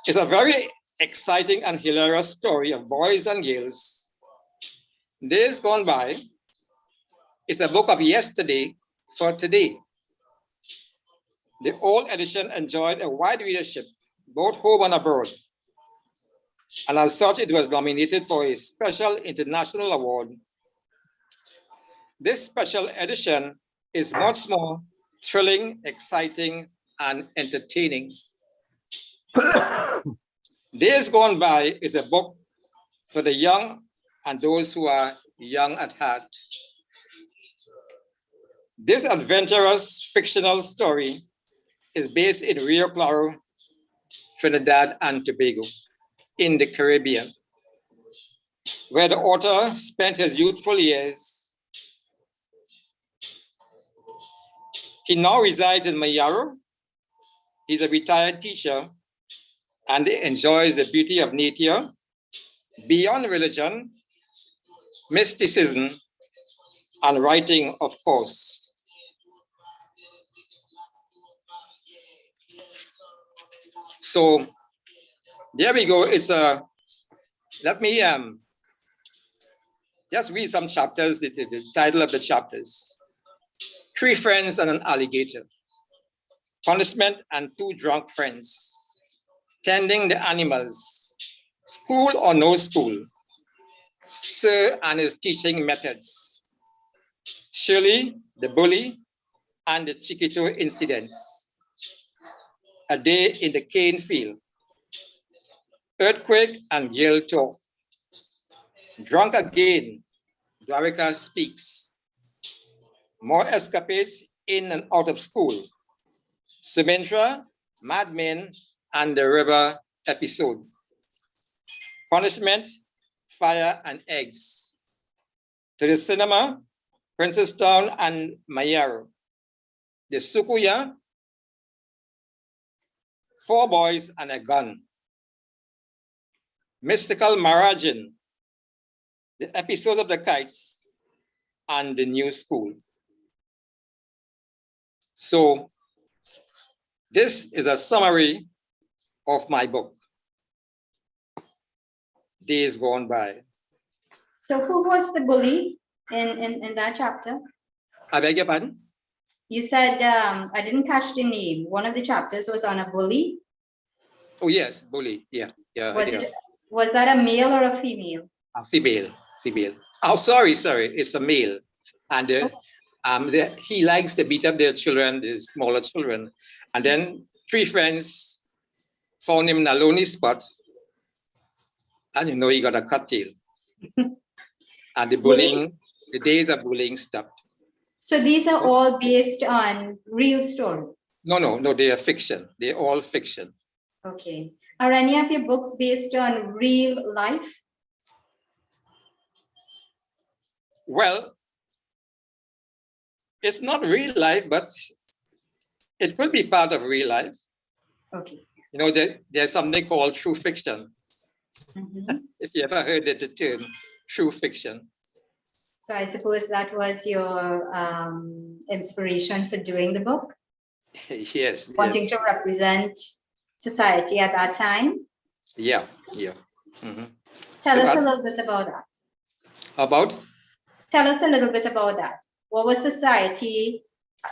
[SPEAKER 6] it's a very exciting and hilarious story of boys and girls. Days gone by. It's a book of yesterday for today. The old edition enjoyed a wide readership, both home and abroad. And as such, it was nominated for a special international award. This special edition is much more thrilling, exciting, and entertaining. Days Gone By is a book for the young and those who are young at heart. This adventurous fictional story is based in Rio Claro, Trinidad and Tobago, in the Caribbean, where the author spent his youthful years. He now resides in Mayaro. He's a retired teacher and enjoys the beauty of nature beyond religion, mysticism, and writing, of course. So there we go. It's let me just read some chapters, the title of the chapters. 3 friends and an alligator. Punishment and 2 drunk friends. Tending the animals. School or no school. Sir and his teaching methods. Shirley, the bully, and the Chiquito incidents. A day in the cane field. Earthquake and Yale talk. Drunk again, Dwarika speaks. More escapades in and out of school. Sumatra, Mad Men, and the river episode. Punishment, fire and eggs. To the cinema, Princestown and Mayaro. The Sukuya, 4 boys and a gun. Mystical Marajin, the episode of the kites, and the new school. So this is a summary of my book, Days Gone By.
[SPEAKER 1] So who was the bully in that chapter?
[SPEAKER 6] I beg your pardon?
[SPEAKER 1] You said, I didn't catch the name. One of the chapters was on a bully.
[SPEAKER 6] Oh yes, bully, yeah.
[SPEAKER 1] Was that a male or a female?
[SPEAKER 6] A female. Oh, sorry, it's a male. And he likes to beat up their children, the smaller children. And then 3 friends found him in a lonely spot. And you know he got a cut tail. And the days of bullying stopped.
[SPEAKER 1] So these are all based on real stories?
[SPEAKER 6] No, they are fiction. They're all fiction.
[SPEAKER 1] Okay. Are any of your books based on real life?
[SPEAKER 6] Well, it's not real life, but it could be part of real life.
[SPEAKER 1] Okay.
[SPEAKER 6] You know, there's something called true fiction. If you ever heard the term true fiction.
[SPEAKER 1] So I suppose that was your inspiration for doing the book?
[SPEAKER 6] Yes.
[SPEAKER 1] Wanting to represent society at that time?
[SPEAKER 6] Yeah.
[SPEAKER 1] Tell us a little bit about that.
[SPEAKER 6] About?
[SPEAKER 1] Tell us a little bit about that. What was society?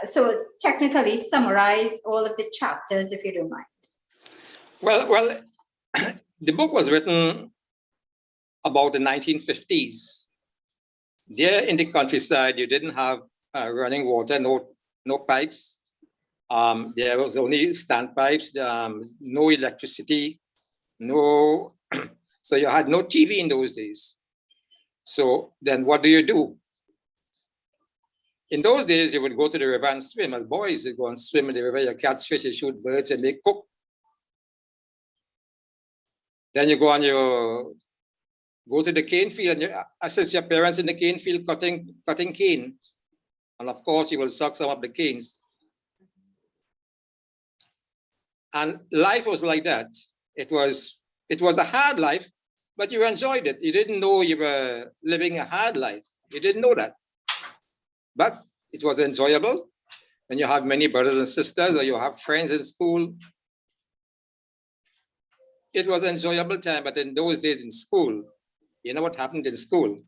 [SPEAKER 1] So technically summarize all of the chapters if you don't mind.
[SPEAKER 6] Well, the book was written about the 1950s. There in the countryside, you didn't have running water, no pipes. There was only standpipes, no electricity, so you had no TV in those days. So then what do you do? In those days, you would go to the river and swim. As boys, you go and swim in the river, you catch fish, you shoot birds, and make cook. Then you go and you go to the cane field and you assist your parents in the cane field cutting cane. And of course, you will suck some of the canes. And life was like that. It was a hard life, but you enjoyed it. You didn't know you were living a hard life. You didn't know that. But it was enjoyable. And you have many brothers and sisters, or you have friends in school. It was an enjoyable time, but in those days in school, you know what happened in school?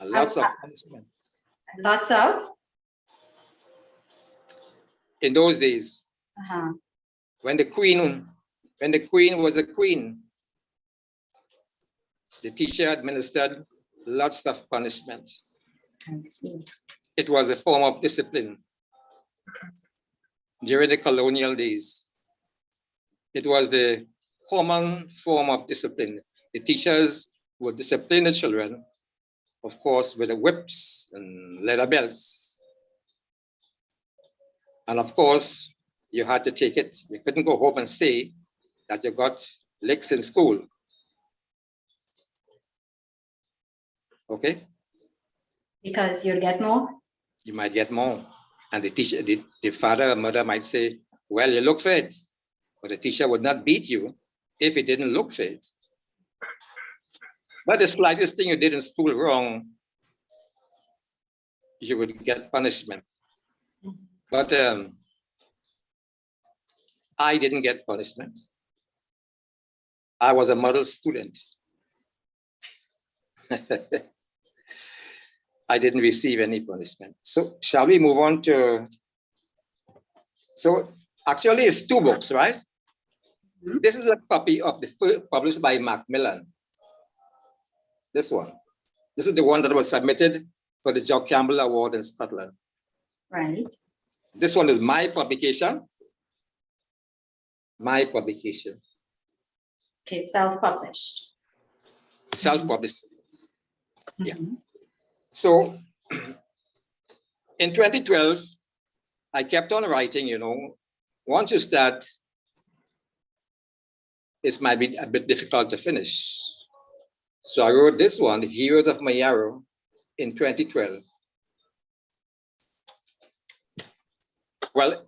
[SPEAKER 6] Lots of punishment.
[SPEAKER 1] Lots of?
[SPEAKER 6] In those days, when the queen was a queen, the teacher administered lots of punishment.
[SPEAKER 1] I see.
[SPEAKER 6] It was a form of discipline during the colonial days. It was the common form of discipline. The teachers would discipline the children, of course, with the whips and leather belts. And of course, you had to take it. You couldn't go home and say that you got licks in school. Okay?
[SPEAKER 1] Because you'll get more?
[SPEAKER 6] You might get more. And the teacher, the father or mother might say, well, you look for it. But the teacher would not beat you if he didn't look for it. But the slightest thing you did in school wrong, you would get punishment. But I didn't get punishment. I was a model student. I didn't receive any punishment. So shall we move on to, so actually it's 2 books, right? This is a copy of the first published by McMillan. This one. This is the one that was submitted for the Jock Campbell Award in Scotland.
[SPEAKER 1] Right.
[SPEAKER 6] This one is my publication. My publication.
[SPEAKER 1] Okay, self-published.
[SPEAKER 6] Self-published. Yeah. So in 2012, I kept on writing, you know. Once you start, it might be a bit difficult to finish. So I wrote this one, The Heroes of Mayaro, in 2012. Well,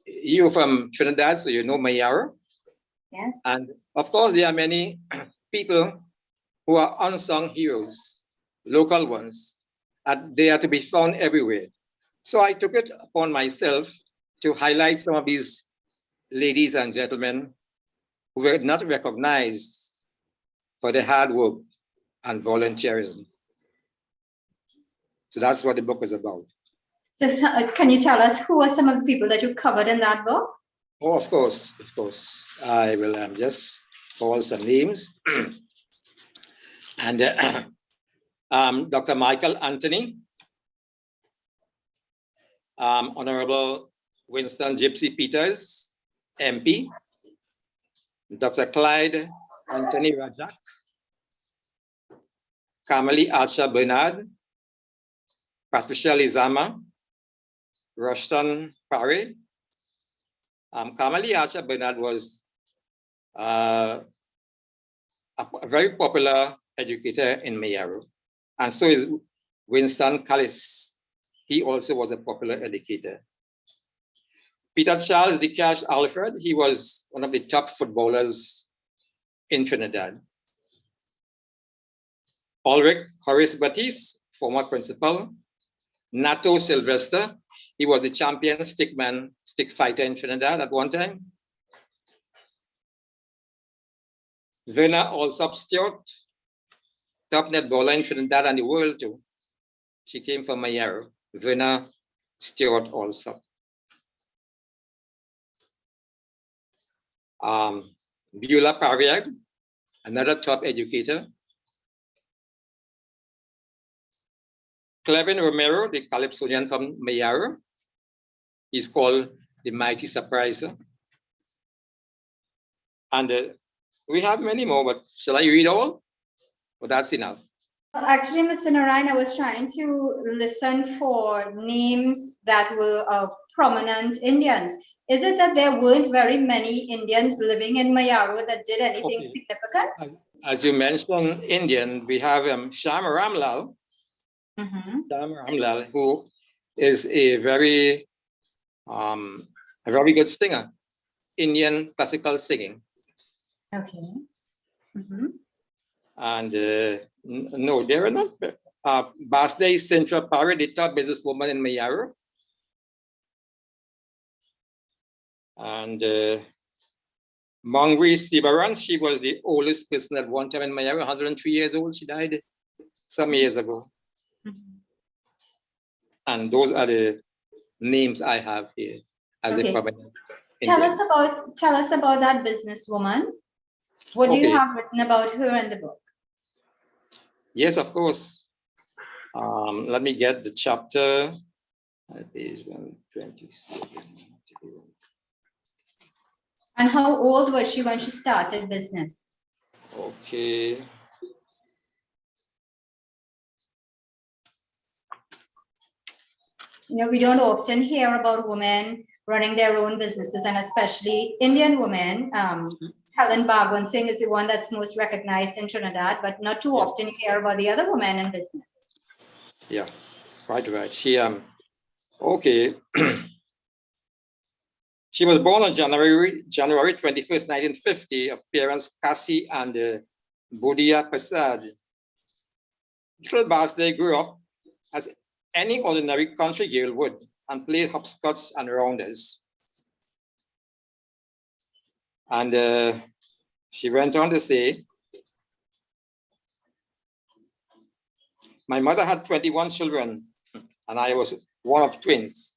[SPEAKER 6] you're from Trinidad, so you know Mayaro.
[SPEAKER 1] Yes.
[SPEAKER 6] And of course, there are many people who are unsung heroes, local ones, and they are to be found everywhere. So I took it upon myself to highlight some of these ladies and gentlemen who were not recognized for their hard work and volunteerism. So that's what the book is about.
[SPEAKER 1] So can you tell us who are some of the people that you covered in that book?
[SPEAKER 6] Oh, of course. I will just call some names. And Dr. Michael Anthony, Honorable Winston Gypsy Peters, MP, Dr. Clyde Anthony Rajak, Kamali Archer Bernard, Patricia Lizama, Rushton Parry. Kamali Archer Bernard was a very popular educator in Mayaro, and so is Winston Callis. He also was a popular educator. Peter Charles de Cash Alfred, he was one of the top footballers in Trinidad. Ulrich Horace Batiste, former principal. Nato Sylvester, he was the champion stick fighter in Trinidad at one time. Verna Alsop Stewart, top netballer in Trinidad and the world too. She came from Mayaro. Verna Stewart Alsop. Beulah Pariag, another top educator. Clevin Romero, the Calypsonian from Mayaro. He's called the Mighty Surpriser. And we have many more, but shall I read all? But that's enough.
[SPEAKER 1] Actually, Mr. Narine, I was trying to listen for names that were of prominent Indians. Is it that there weren't very many Indians living in Mayaro that did anything significant?
[SPEAKER 6] As you mentioned, Indian, we have Sham Ramlal, who is a very good singer, Indian classical singing.
[SPEAKER 1] Okay.
[SPEAKER 6] And no, there are not. Basde Central Power, the top businesswoman in Mayaro. And Mangri Sibaran, she was the oldest person at one time in Mayaro, 103 years old. She died some years ago. And those are the names I have here as a prominent.
[SPEAKER 1] Tell us about that businesswoman. What do you have written about her in the book?
[SPEAKER 6] Yes, of course. Let me get the chapter. Page 127.
[SPEAKER 1] And how old was she when she started business?
[SPEAKER 6] Okay.
[SPEAKER 1] You know, we don't often hear about women running their own businesses, and especially Indian women. Helen Bhagwan Singh is the one that's most recognized in Trinidad, but not too often hear about the other women in business.
[SPEAKER 6] Yeah, quite right. She okay. She was born on January 21st, 1950, of parents Kasi and Budia Prasad. Little Basde grew up as any ordinary country girl would and played hopscotch and rounders. And she went on to say, my mother had 21 children and I was one of twins.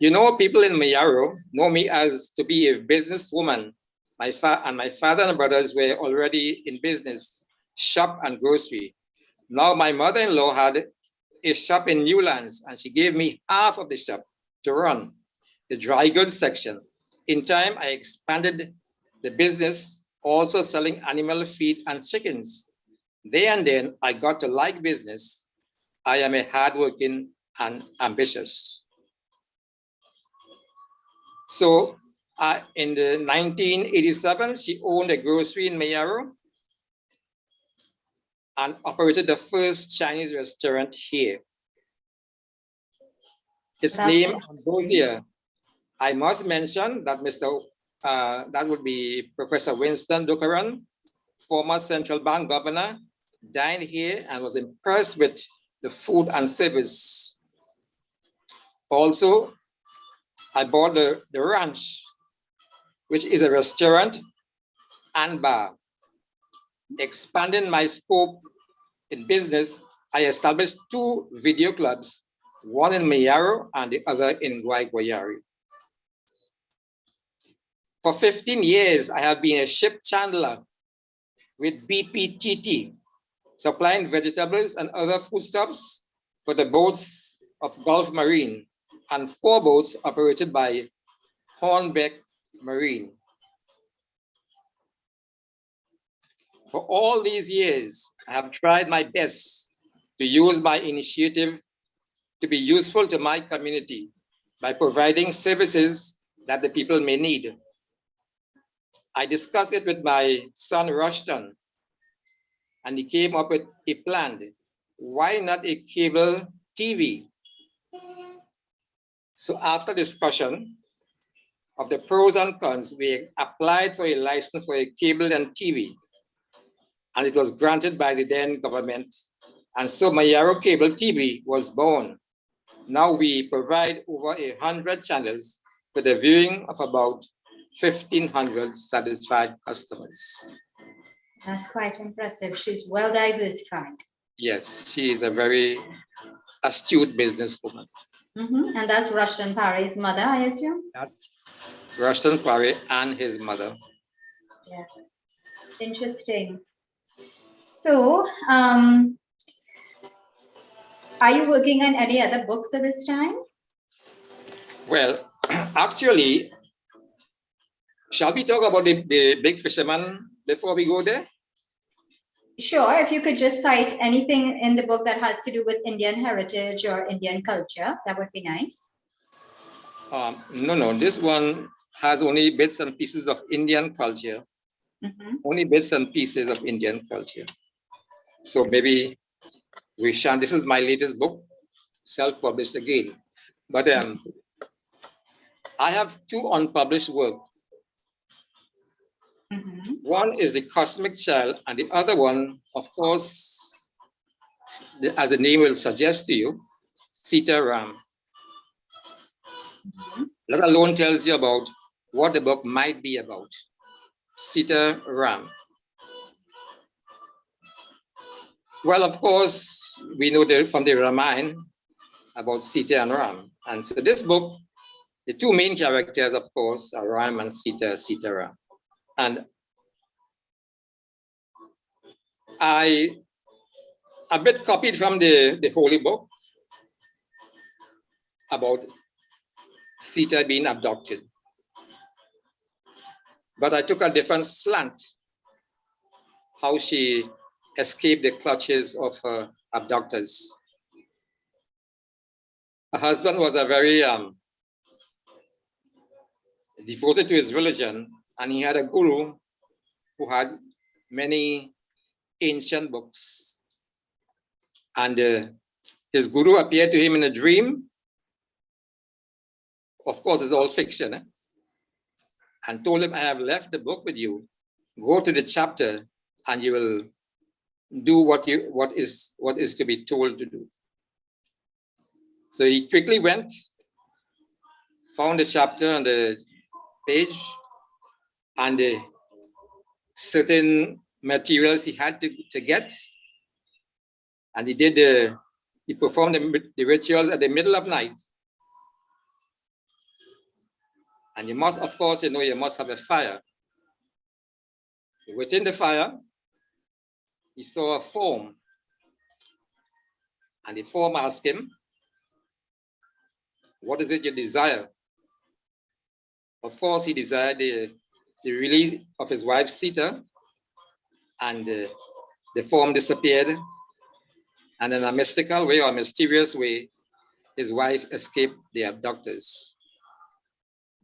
[SPEAKER 6] You know, people in Mayaro know me as to be a businesswoman. My father and brothers were already in business, shop and grocery. Now my mother-in-law had a shop in Newlands and she gave me half of the shop to run, the dry goods section. In time, I expanded the business, also selling animal feed and chickens. There and then, I got to like business. I am a hardworking and ambitious. So in the 1987, she owned a grocery in Mayaro and operated the first Chinese restaurant here. His name, Ambrosia. I must mention that that would be Professor Winston Dukaran, former central bank governor, dined here and was impressed with the food and service. Also, I bought the ranch, which is a restaurant and bar. Expanding my scope in business, I established 2 video clubs, one in Mayaro and the other in Guayguayari. For 15 years, I have been a ship chandler with BPTT, supplying vegetables and other foodstuffs for the boats of Gulf Marine and 4 boats operated by Hornbeck Marine. For all these years, I have tried my best to use my initiative to be useful to my community by providing services that the people may need. I discussed it with my son Rushton, and he came up with a plan. Why not a cable TV? So after discussion of the pros and cons, we applied for a license for a cable and TV, and it was granted by the then government. And so Mayaro Cable TV was born. Now we provide over 100 channels for the viewing of about 1,500 satisfied customers.
[SPEAKER 1] That's quite impressive. She's well diversified.
[SPEAKER 6] Yes, she is a very astute businesswoman.
[SPEAKER 1] And that's Rushton Parry's mother, I assume?
[SPEAKER 6] That's Rushton Parry and his mother.
[SPEAKER 1] Yeah, interesting. So, are you working on any other books at this time?
[SPEAKER 6] Well, actually, Shall we talk about the big fisherman before we go there?
[SPEAKER 1] Sure, if you could just cite anything in the book that has to do with Indian heritage or Indian culture, that would be nice.
[SPEAKER 6] No, this one has only bits and pieces of Indian culture. Only bits and pieces of Indian culture. So maybe we shan't. This is my latest book, self-published again. But I have two unpublished works. One is The Cosmic Child, and the other one, of course, as the name will suggest to you, Sita Ram. Let alone tells you about what the book might be about. Sita Ram. Well, of course, we know from the Ramayana about Sita and Ram. And so this book, the two main characters, of course, are Ram and Sita Ram. And I a bit copied from the Holy Book about Sita being abducted. But I took a different slant, how she escaped the clutches of her abductors. Her husband was a very devoted to his religion, and he had a guru who had many ancient books. And his guru appeared to him in a dream. Of course, it's all fiction, and told him, I have left the book with you. Go to the chapter and you will do what is to be told to do. So he quickly went, found the chapter on the page, and certain materials he had to get, and he performed the rituals at the middle of night. And you must, of course, you must have a fire. Within the fire, he saw a form, and the form asked him, what is it you desire? Of course, he desired the release of his wife Sita, and the form disappeared, and in a mystical way or mysterious way, his wife escaped the abductors.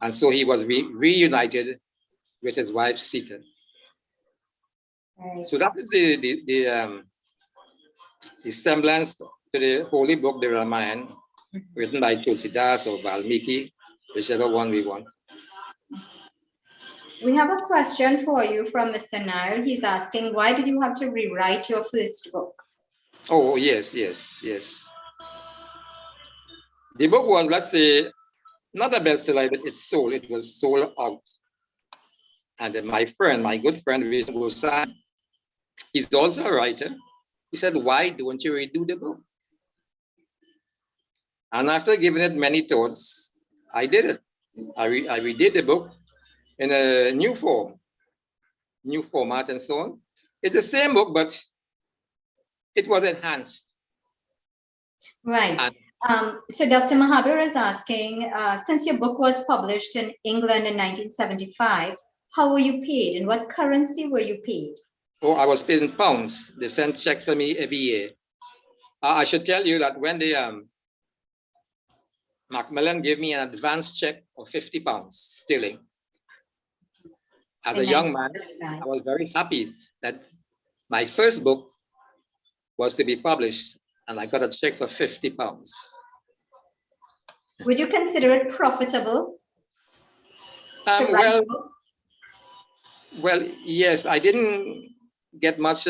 [SPEAKER 6] And so he was reunited with his wife Sita. Right. So that is the semblance to the holy book, the Ramayana, written by Tulsidas or Valmiki, whichever one we want.
[SPEAKER 1] We have a question for you from Mr. Nair. He's asking, why did you have to rewrite your first book?
[SPEAKER 6] Oh, yes. The book was, let's say, not a bestseller, but it was sold out. And my good friend, JUGADESAN, he's also a writer. He said, why don't you redo the book? And after giving it many thoughts, I did it. I redid the book in a new form, new format and so on. It's the same book, but it was enhanced.
[SPEAKER 1] Right. So Dr. Mahabir is asking, since your book was published in England in 1975, how were you paid? In what currency were you paid?
[SPEAKER 6] Oh, I was paid in pounds. They sent check for me every year. I should tell you that when McMillan gave me an advance check of £50 sterling. As a young man, I was very happy that my first book was to be published, and I got a check for £50.
[SPEAKER 1] Would you consider it profitable?
[SPEAKER 6] Well, yes, I didn't get much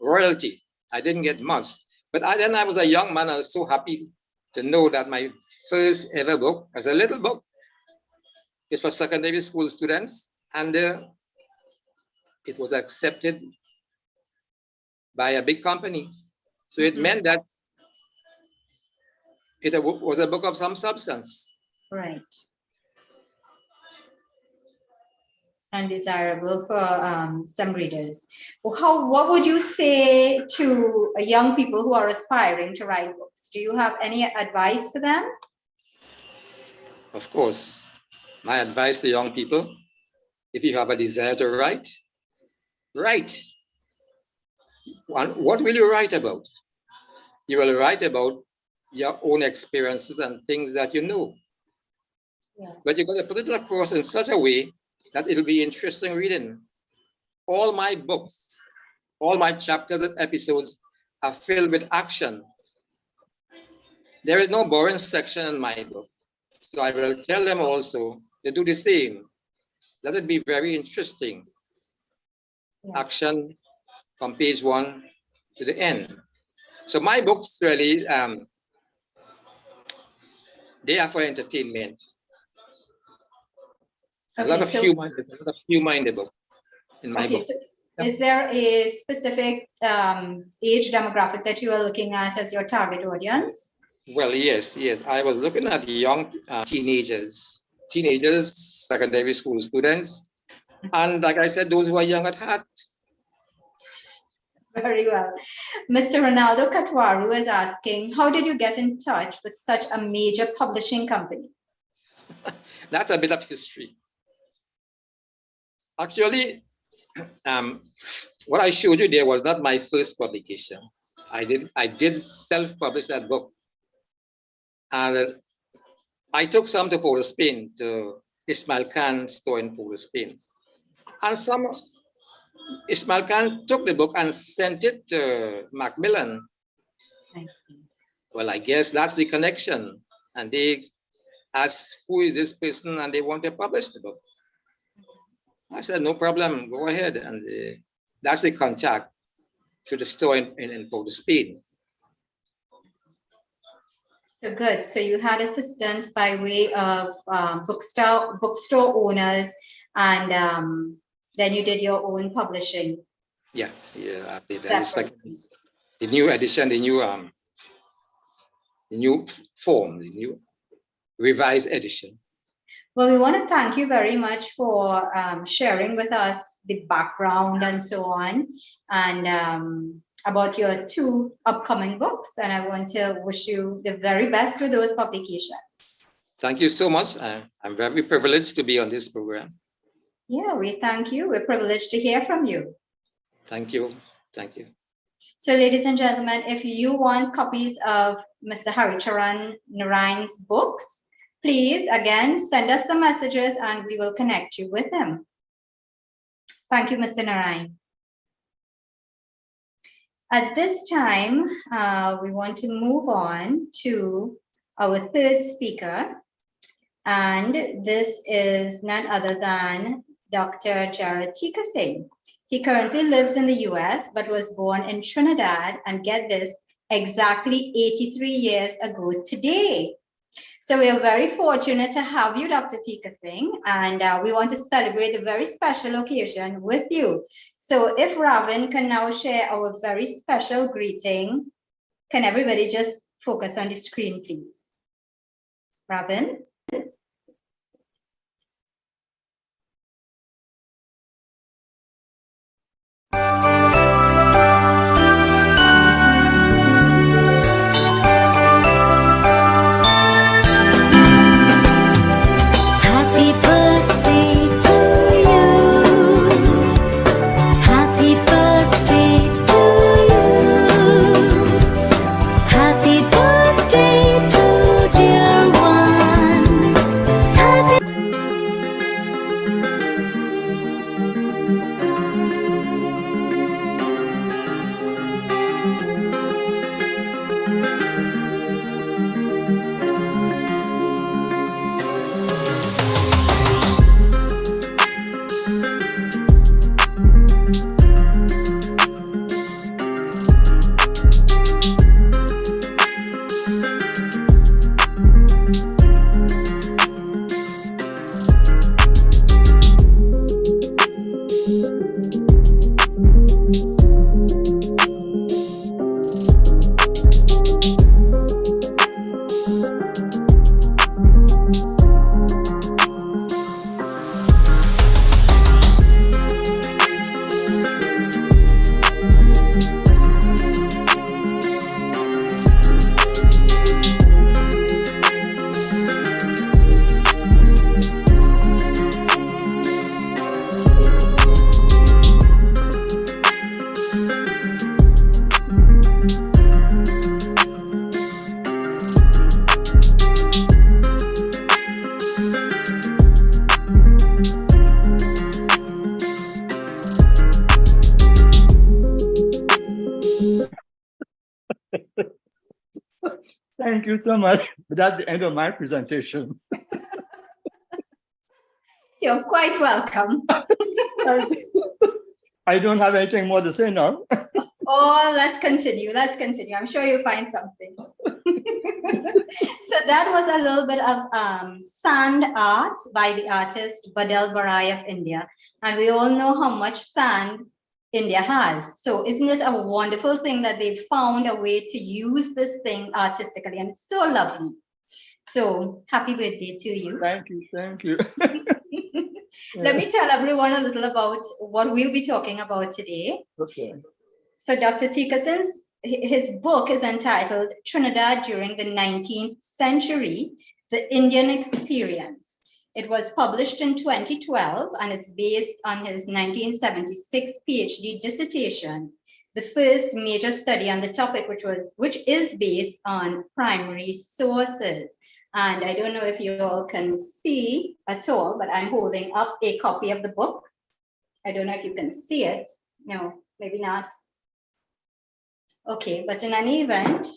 [SPEAKER 6] royalty. I didn't get much. But then I was a young man. I was so happy to know that my first ever book, as a little book, is for secondary school students. And it was accepted by a big company. So it meant that it was a book of some substance.
[SPEAKER 1] Right. And desirable for some readers. Well, what would you say to young people who are aspiring to write books? Do you have any advice for them?
[SPEAKER 6] Of course. My advice to young people If you have a desire to write, write. What will you write about? You will write about your own experiences and things that you know.
[SPEAKER 1] Yeah.
[SPEAKER 6] But you've got to put it across in such a way that it'll be interesting reading. All my books, all my chapters and episodes are filled with action. There is no boring section in my book. So I will tell them also to do the same. Let it be very interesting.
[SPEAKER 1] Yeah.
[SPEAKER 6] Action from page 1 to the end. So my books really, they are for entertainment. A lot of humor, there's a lot of humor in the book, in my book.
[SPEAKER 1] So is there a specific age demographic that you are looking at as your target audience?
[SPEAKER 6] Well, yes. I was looking at young teenagers, secondary school students, and like I said, those who are young at heart.
[SPEAKER 1] Very well. Mr. Ronaldo Katwaru is asking, how did you get in touch with such a major publishing company?
[SPEAKER 6] That's a bit of history. Actually, what I showed you there was not my first publication. I did self-publish that book. And I took some to Port of Spain, to Ismail Khan's store in Port of Spain. And Ismail Khan took the book and sent it to McMillan.
[SPEAKER 1] I see.
[SPEAKER 6] Well, I guess that's the connection. And they asked, who is this person? And they want to publish the book. I said, no problem, go ahead. And that's the contact to the store in Port of Spain.
[SPEAKER 1] So good. So you had assistance by way of bookstore owners, and then you did your own publishing.
[SPEAKER 6] Yeah, I did. The new edition, the new form, the new revised edition.
[SPEAKER 1] Well, we want to thank you very much for sharing with us the background and so on, and about your 2 upcoming books. And I want to wish you the very best with those publications.
[SPEAKER 6] Thank you so much. I'm very privileged to be on this program.
[SPEAKER 1] Yeah, we thank you. We're privileged to hear from you.
[SPEAKER 6] Thank you. Thank you.
[SPEAKER 1] So, ladies and gentlemen, if you want copies of Mr. HARRICHARAN NARINE's books, please, again, send us some messages and we will connect you with them. Thank you, Mr. NARINE. At this time, we want to move on to our 3rd speaker. And this is none other than Dr. Jared Tika Singh. He currently lives in the US, but was born in Trinidad, and get this, exactly 83 years ago today. So we are very fortunate to have you, Dr. Tika Singh, and we want to celebrate a very special occasion with you. So if Ravin can now share our very special greeting, can everybody just focus on the screen, please? Ravin?
[SPEAKER 7] Thank you so much. But that's the end of my presentation.
[SPEAKER 1] You're quite welcome.
[SPEAKER 7] I don't have anything more to say now.
[SPEAKER 1] Oh, let's continue. Let's continue. I'm sure you'll find something. So that was a little bit of sand art by the artist Badal Barai of India. And we all know how much sand India has. So isn't it a wonderful thing that they've found a way to use this thing artistically? And it's so lovely. So happy birthday to you.
[SPEAKER 7] Thank you. Thank you.
[SPEAKER 1] Let me tell everyone a little about what we'll be talking about today.
[SPEAKER 7] Okay.
[SPEAKER 1] So Dr. Tikason's, his book is entitled Trinidad During the 19th Century, The Indian Experience. It was published in 2012 and it's based on his 1976 PhD dissertation, the first major study on the topic, which is based on primary sources. And I don't know if you all can see at all, but I'm holding up a copy of the book. I don't know if you can see it. No, maybe not. Okay, but in any event,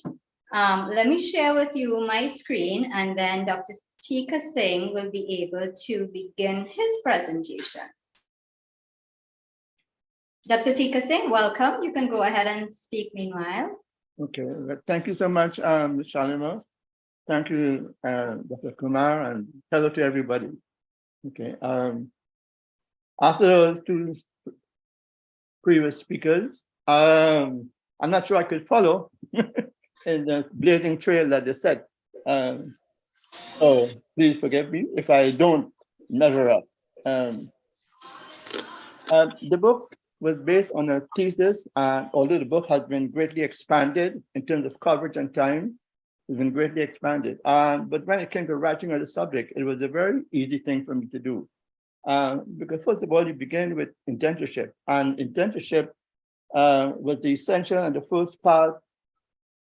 [SPEAKER 1] let me share with you my screen and then Dr. Tika Singh will be able to begin his presentation. Dr. Tika Singh, welcome. You can go ahead and speak meanwhile.
[SPEAKER 7] Okay, thank you so much, Shalima. Thank you, Dr. Kumar, and hello to everybody. Okay, after those two previous speakers, I'm not sure I could follow in the blazing trail that they set. So please forgive me if I don't measure up. The book was based on a thesis, although the book has been greatly expanded in terms of coverage and time, it's been greatly expanded. But when it came to writing on the subject, it was a very easy thing for me to do. Because first of all, you begin with indentureship, and indentureship was the essential and the first part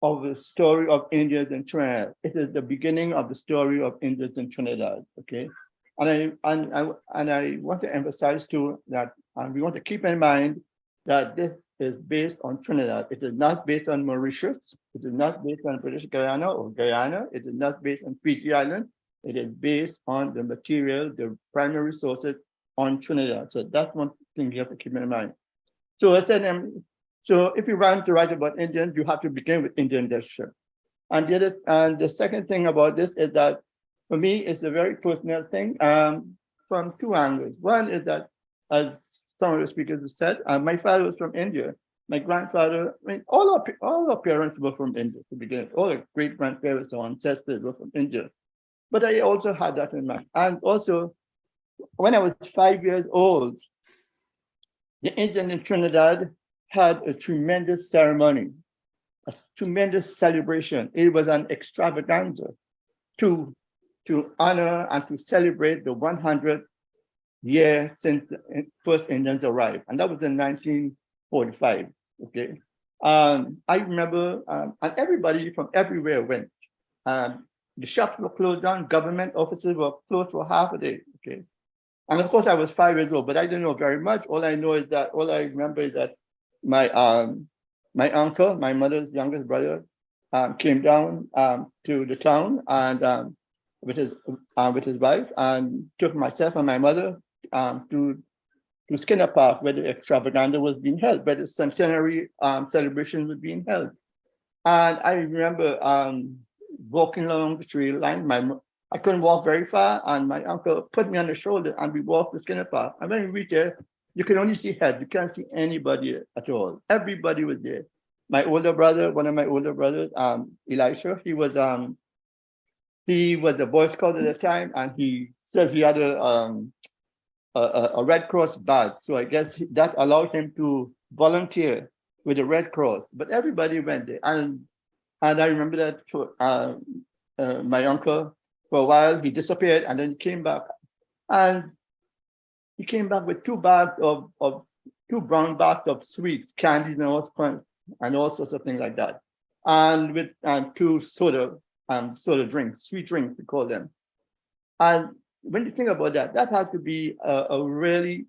[SPEAKER 7] of the story of Indians in Trinidad. It is the beginning of the story of Indians in Trinidad, okay? And I want to emphasize too that we want to keep in mind that this is based on Trinidad. It is not based on Mauritius. It is not based on British Guyana or Guyana. It is not based on Fiji Island. It is based on the material, the primary sources on Trinidad. So that's one thing you have to keep in mind. So I said, so if you want to write about Indians, you have to begin with Indian leadership. And the second thing about this is that for me, it's a very personal thing from two angles. One is that, as some of the speakers have said, my father was from India. My grandfather, I mean, all our parents were from India to begin with. All our great grandparents or ancestors were from India. But I also had that in mind. And also, when I was 5 years old, the Indians in Trinidad had a tremendous ceremony, a tremendous celebration. It was an extravaganza to honor and to celebrate the 100th year since the first Indians arrived. And that was in 1945, okay? I remember, and everybody from everywhere went. The shops were closed down, government offices were closed for half a day, okay? And of course I was 5 years old, but I didn't know very much. All I remember is that my uncle, my mother's youngest brother, came down to the town and with his wife and took myself and my mother to Skinner Park, where the extravaganza was being held, where the centenary celebration was being held. And I remember walking along the tree line. I couldn't walk very far, and my uncle put me on the shoulder, and we walked to Skinner Park. And when we reached there, you can only see heads. You can't see anybody at all. Everybody was there. My older brother, one of my older brothers, Elisha, he was a Boy Scout at the time, and he said he had a Red Cross badge. So I guess that allowed him to volunteer with the Red Cross. But everybody went there, and I remember that my uncle, for a while, he disappeared, and then he came back, and he came back with two brown bags of sweets, candies, and all sorts of things like that, and with two soda drinks, sweet drinks, we call them. And when you think about that, that had to be a really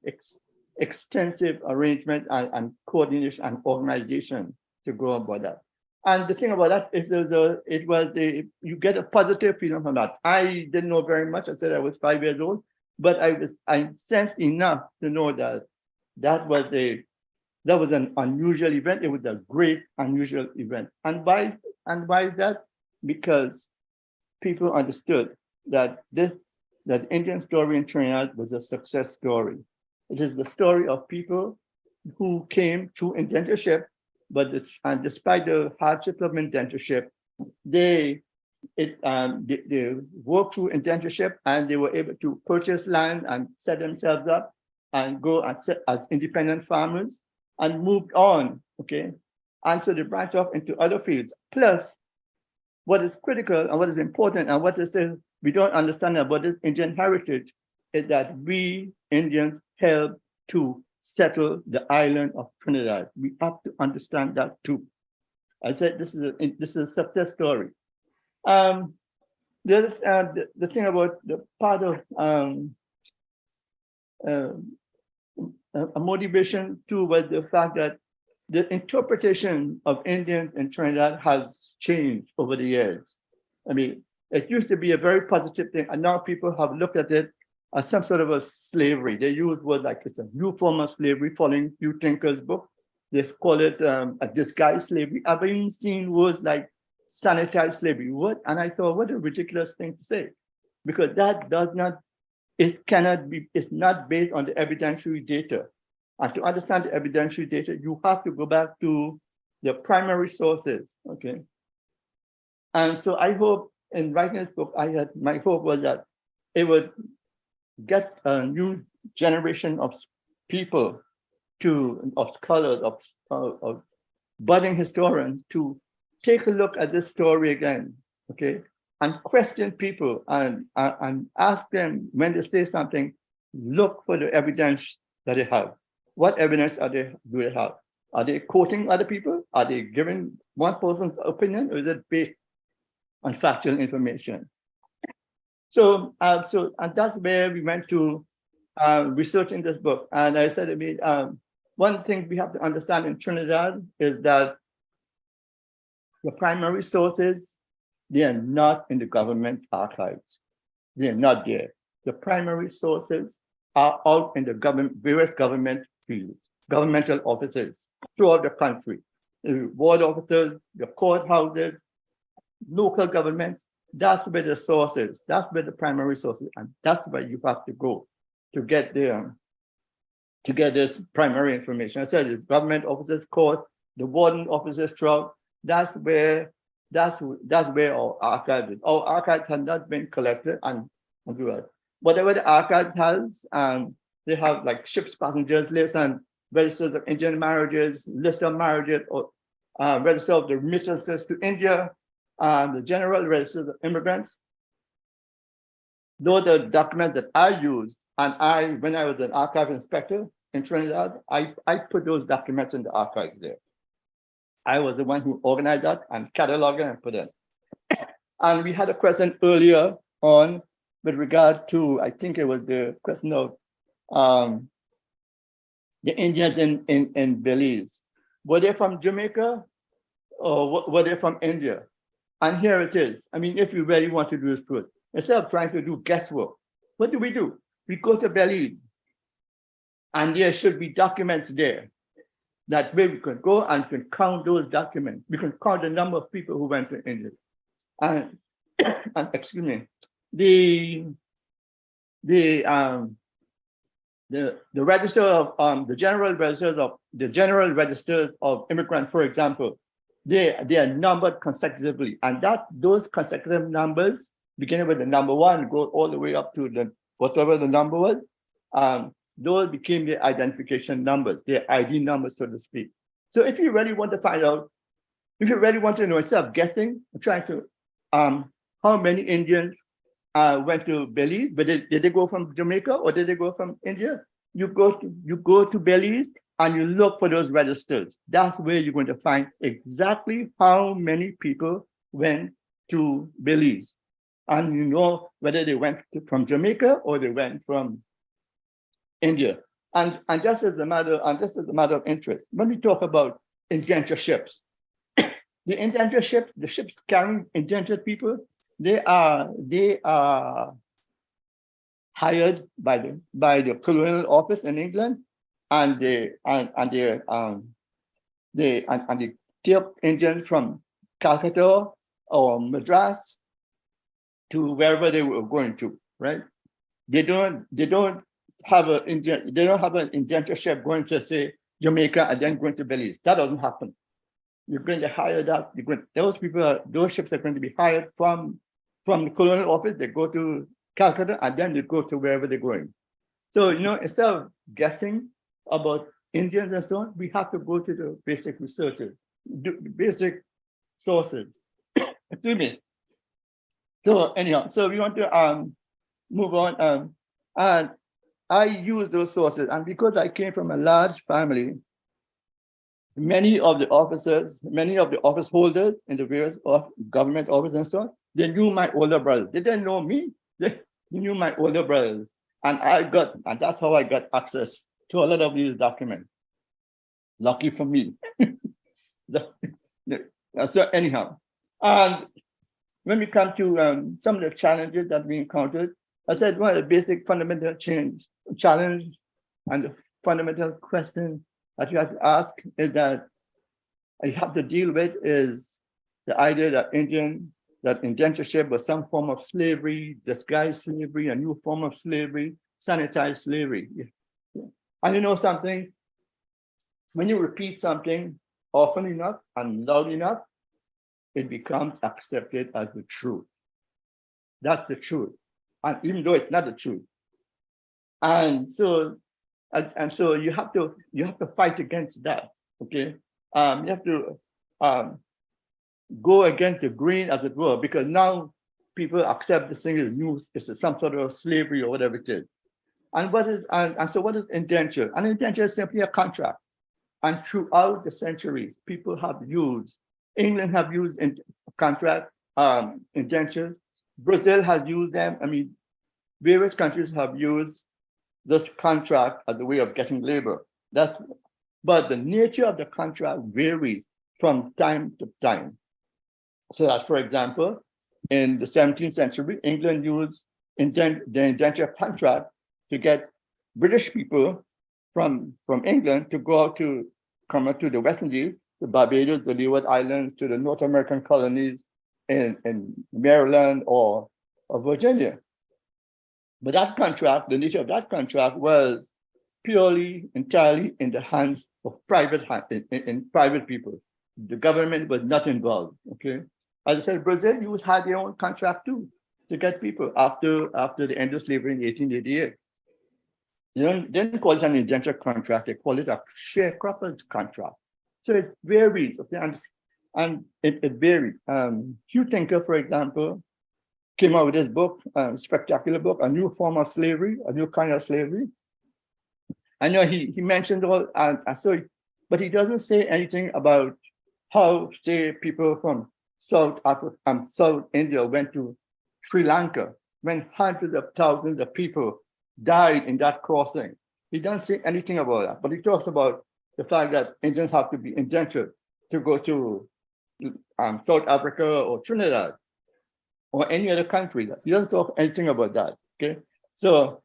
[SPEAKER 7] extensive arrangement and coordination and organization to go about that. And the thing about that is you get a positive feeling from that. I didn't know very much. I said I was 5 years old, but I sensed enough to know that that was an unusual event. It was a great unusual event. And why is that? Because people understood that the Indian story in Trinidad was a success story. It is the story of people who came through indentureship, and despite the hardship of indentureship, they worked through indentureship and they were able to purchase land and set themselves up and go and set as independent farmers and moved on, okay? And so they branched off into other fields. Plus, what is critical and what is important and what is we don't understand about this Indian heritage is that we Indians helped to settle the island of Trinidad. We have to understand that too. I said this is a success story. The thing about the part of a motivation too was the fact that the interpretation of Indians in Trinidad has changed over the years. I mean, it used to be a very positive thing, and now people have looked at it as some sort of a slavery. They use words like it's a new form of slavery, following Hugh Tinker's book. They call it a disguised slavery. I've even seen words like sanitized slavery. What? And I thought, what a ridiculous thing to say, because that it's not based on the evidentiary data. And to understand the evidentiary data, you have to go back to the primary sources, okay? And so I hope in writing this book, my hope was that it would get a new generation of people of scholars, of budding historians to take a look at this story again, okay? And question people and ask them when they say something, look for the evidence that they have. What evidence do they have? Are they quoting other people? Are they giving one person's opinion, or is it based on factual information? So and that's where we went to researching this book. And I said, one thing we have to understand in Trinidad is that the primary sources, they are not in the government archives. They are not there. The primary sources are out in the various government fields, governmental offices throughout the country, the ward officers, the courthouses, local governments. That's where the sources, that's where the primary sources, and that's where you have to go to get this primary information. I said the government offices, court, the warden offices throughout. That's where our archives is. Our archives have not been collected and whatever the archives has, they have like ships passengers list and registers of Indian marriages, list of marriages, or register of the remittances to India, the general register of immigrants. Those are the documents that I used, and when I was an archive inspector in Trinidad, I put those documents in the archives there. I was the one who organized that and cataloged it and put it. And we had a question earlier on with regard to, I think it was the question of the Indians in Belize. Were they from Jamaica or were they from India? And here it is. I mean, if you really want to do this truth, instead of trying to do guesswork, what do? We go to Belize, and there should be documents there. That way we can go and can count those documents. We can count the number of people who went to India. And excuse me, the register of the general registers of immigrants, for example, they are numbered consecutively, and those consecutive numbers, beginning with the number 1, go all the way up to whatever the number was. Those became their identification numbers, their ID numbers, so to speak. So if you really want to find out, if you really want to know, instead of guessing, trying to how many Indians went to Belize, but did they go from Jamaica or did they go from India? You go to Belize and you look for those registers. That's where you're going to find exactly how many people went to Belize, and you know whether they went from Jamaica or they went from India. And just as a matter of interest, when we talk about indentured ships, the indentured ships, the ships carrying indentured people, they are hired by the colonial office in England, and they take Indians from Calcutta or Madras to wherever they were going to, right? They don't have an indentured ship going to, say, Jamaica and then going to Belize. That doesn't happen. You're going to hire that. Those ships are going to be hired from the colonial office. They go to Calcutta and then they go to wherever they're going. So, instead of guessing about Indians and so on, we have to go to the basic researches, the basic sources. Excuse me. So anyhow, so we want to move on. And I use those sources, and because I came from a large family, many of the office holders in the various government offices and so on, they knew my older brothers. They didn't know me. They knew my older brothers. And that's how I got access to a lot of these documents. Lucky for me. So anyhow, and when we come to some of the challenges that we encountered, I said one of the basic fundamental challenge and the fundamental question that you have to ask is that you have to deal with is the idea that indentureship was some form of slavery, disguised slavery, a new form of slavery, sanitized slavery. And you know something, when you repeat something often enough and loud enough, it becomes accepted as the truth. That's the truth. And even though it's not the truth. And so you have to fight against that. Okay. You have to go against the grain, as it were, because now people accept this thing as new, it's some sort of slavery or whatever it is. And so what is indenture? An indenture is simply a contract. And throughout the centuries, people have used, England have used indentures. Brazil has used them. I mean, various countries have used this contract as a way of getting labor. But the nature of the contract varies from time to time. So that, for example, in the 17th century, England used the indenture contract to get British people from England to come out to the West Indies, the Barbados, the Leeward Islands, to the North American colonies in Maryland or Virginia. But that contract, the nature of that contract was entirely in the hands of private people. The government was not involved. Okay, as I said, Brazil had their own contract too to get people after the end of slavery in 1888. They didn't call it an indenture contract; they call it a sharecropper's contract. So it varies, okay, and it varies. Hugh Tinker, for example, came out with this book, spectacular book, A New Form of Slavery, A New Kind of Slavery. I know he mentioned all, but he doesn't say anything about how, say, people from South Africa and South India went to Sri Lanka when hundreds of thousands of people died in that crossing. He doesn't say anything about that, but he talks about the fact that Indians have to be indentured to go to South Africa or Trinidad or any other country. He doesn't talk anything about that. Okay, so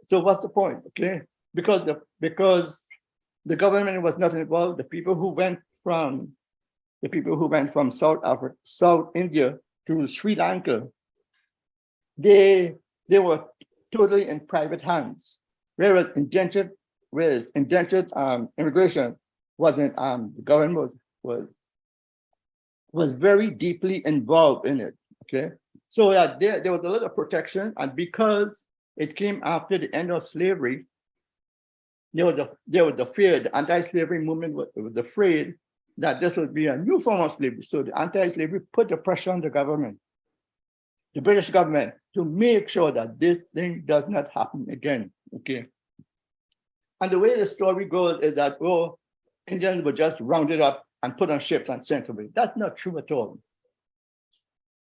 [SPEAKER 7] so what's the point? Okay, because the government was not involved. The people who went from South India to Sri Lanka, they were totally in private hands, whereas indentured immigration wasn't. The government was very deeply involved in it. Okay, so that there was a lot of protection, and because it came after the end of slavery, there was a fear. The anti-slavery movement was afraid that this would be a new form of slavery. So the anti-slavery put the pressure on the government, the British government, to make sure that this thing does not happen again. Okay. And the way the story goes is that, Indians were just rounded up and put on ships and sent away. That's not true at all.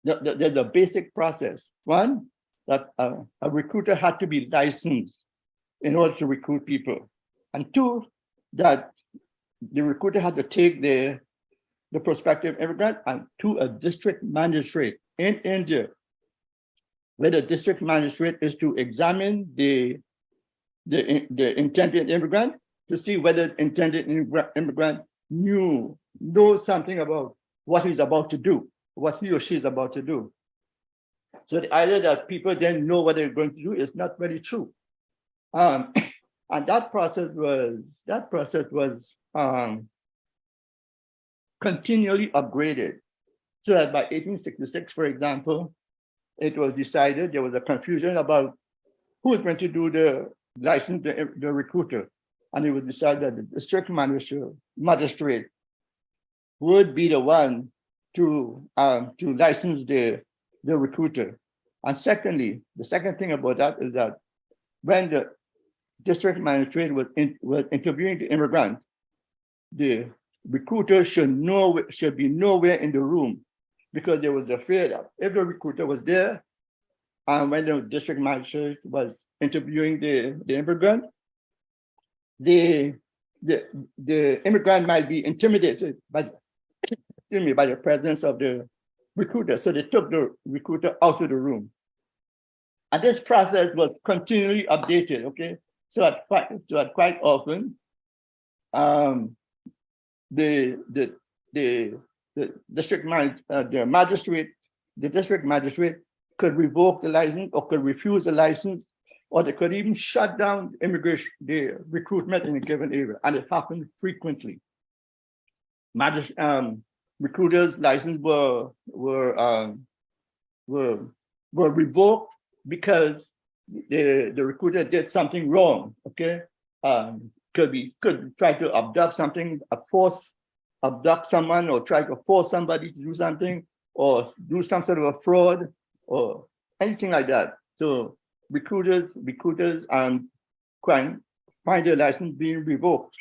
[SPEAKER 7] There's a basic process. One, that a recruiter had to be licensed in order to recruit people. And two, that the recruiter had to take their the prospective immigrant, and to a district magistrate in India, where the district magistrate is to examine the intended immigrant to see whether intended immigrant knows something about what he's about to do, what he or she is about to do. So the idea that people then know what they're going to do is not very true. And that process was continually upgraded. So that by 1866, for example, it was decided there was a confusion about who was going to do the license, the recruiter. And it was decided that the district magistrate would be the one to license the recruiter. And secondly, the second thing about that is that when the district magistrate was interviewing the immigrant, the recruiter should be nowhere in the room, because there was a fear that if the recruiter was there, and when the district magistrate was interviewing the immigrant, the immigrant might be intimidated by the presence of the recruiter. So they took the recruiter out of the room. And this process was continually updated, okay? So that quite often, the district magistrate could revoke the license or could refuse the license, or they could even shut down the recruitment in a given area, and it happened frequently. Recruiters' licenses were revoked because the recruiter did something wrong. Okay, could try to abduct someone, or try to force somebody to do something, or do some sort of a fraud, or anything like that. So recruiters find their license being revoked.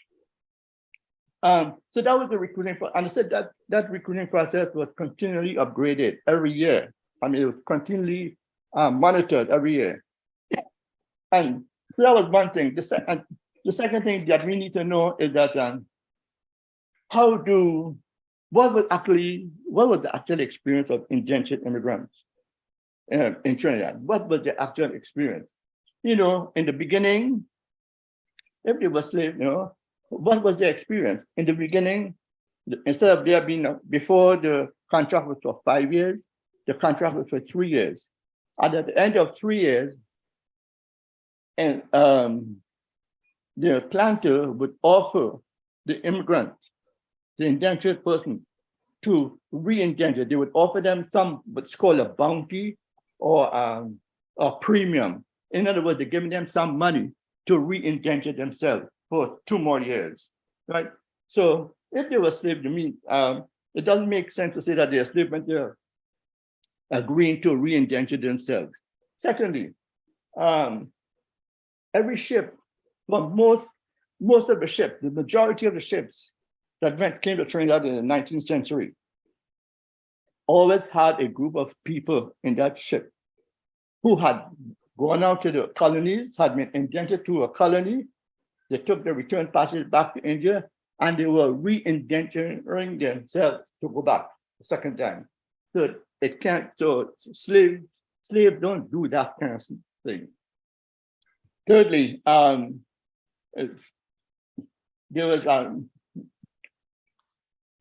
[SPEAKER 7] So that was the recruiting process. And I said that recruiting process was continually upgraded every year. I mean, it was continually monitored every year. And so that was one thing. The second thing that we need to know is that what was the actual experience of indentured immigrants in Trinidad? What was the actual experience? In the beginning, if they were slaves, what was their experience? In the beginning, instead of there being, before the contract was for 5 years, the contract was for 3 years. And at the end of 3 years, and the planter would offer the immigrant, the indentured person, to re-indenture. They would offer them what's called a bounty or a premium. In other words, they're giving them some money to re-indenture themselves for 2 more years, right? So if they were slaves, it doesn't make sense to say that they're slaves when they're agreeing to re-indenture themselves. Secondly, every ship, well, most of the ships, the majority of the ships that came to Trinidad in the 19th century, always had a group of people in that ship who had gone out to the colonies, had been indentured to a colony. They took the return passage back to India, and they were re-indenturing themselves to go back the second time. So slaves don't do that kind of thing. Thirdly,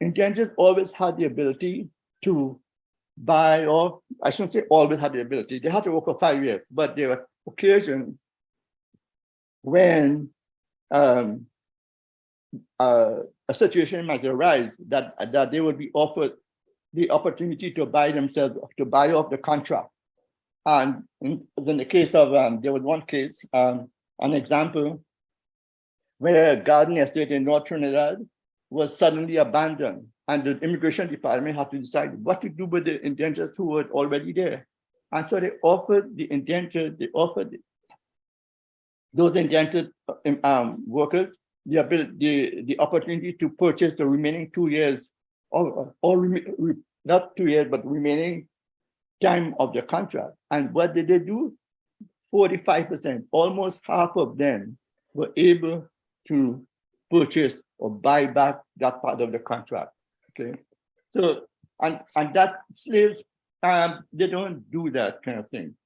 [SPEAKER 7] indentures always had the ability to buy off. I shouldn't say always had the ability. They had to work for 5 years, but there were occasions when a situation might arise that they would be offered the opportunity to buy off the contract. And as in the case of, there was one case, an example, where a garden estate in North Trinidad was suddenly abandoned, and the immigration department had to decide what to do with the indentures who were already there. And so they offered those indentured workers the opportunity to purchase the remaining 2 years, not 2 years, but remaining time of the contract. And what did they do? 45%, almost half of them were able to purchase or buy back that part of the contract. Okay, So, and that slaves, they don't do that kind of thing.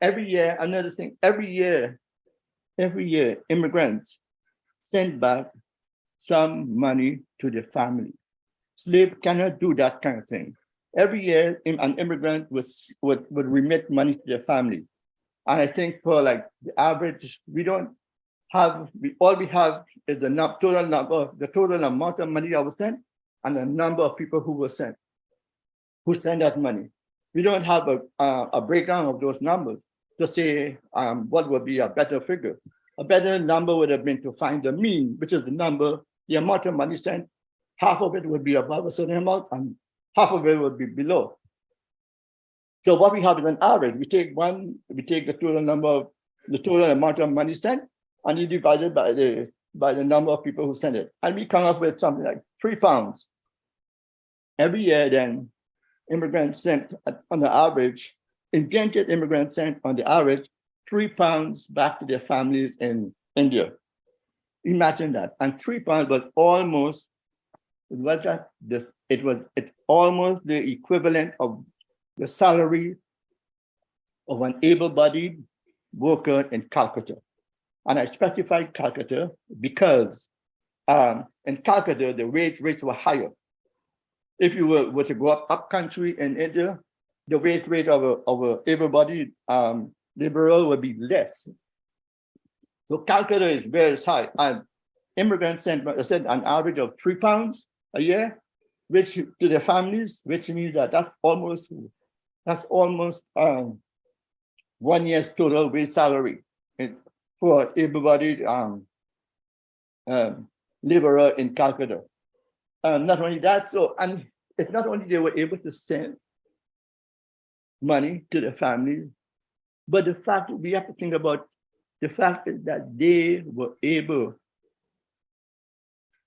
[SPEAKER 7] Every year, another thing, every year, immigrants send back some money to their family. Slave cannot do that kind of thing. Every year, an immigrant would remit money to their family. And I think for like the average, all we have is the total amount of money that was sent and the number of people who send that money. We don't have a breakdown of those numbers to say what would be a better figure. A better number would have been to find the mean, which is the amount of money sent. Half of it would be above a certain amount and half of it would be below. So what we have is an average. We take the total amount of money sent, and you divide it by the number of people who send it. And we come up with something like £3. Every year then, immigrants sent on the average, indentured immigrants sent on the average £3 back to their families in India. Imagine that. And £3 was almost, it's almost the equivalent of the salary of an able-bodied worker in Calcutta. And I specified Calcutta because in Calcutta, the wage rates were higher. If you were to go up country in India, the wage rate of a able-bodied liberal would be less. So Calcutta is very high. And immigrants sent an average of £3 a year, which to their families, which means that's almost 1 year's total wage salary for able-bodied laborer in Calcutta. Not only that, and it's not only they were able to send money to their families, but the fact we have to think about the fact is that they were able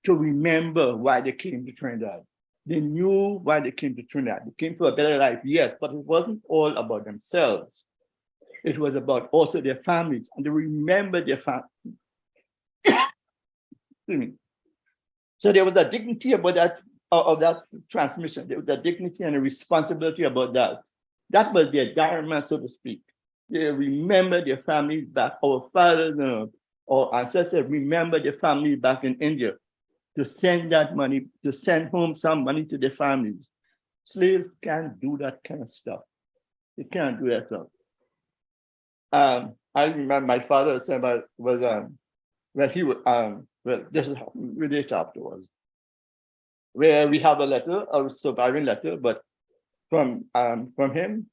[SPEAKER 7] to remember why they came to Trinidad. They knew why they came to Trinidad. They came for a better life, yes, but it wasn't all about themselves. It was about also their families, and they remember their family. So there was a dignity about that, of that transmission. There was a dignity and a responsibility about that. That was their dharma, so to speak. They remember their families back. Our fathers, our ancestors remember their family back in India to send that money, to send home some money to their families. Slaves can't do that kind of stuff. They can't do that stuff. I remember my father said when he was, well, this is really afterwards, where we have a letter, a surviving letter, but from him,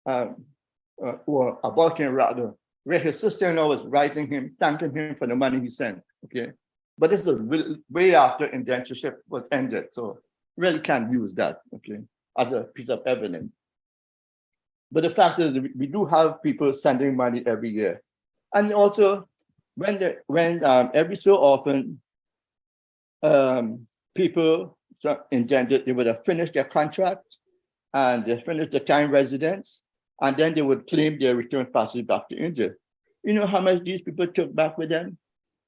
[SPEAKER 7] or about him rather, where his sister-in-law was writing him, thanking him for the money he sent. Okay, but this is way after indentureship was ended, so really can't use that. Okay, as a piece of evidence. But the fact is, we do have people sending money every year, and also when every so often, people indentured, they would have finished their contract and they finished the time residence, and then they would claim their return passage back to India. You know how much these people took back with them?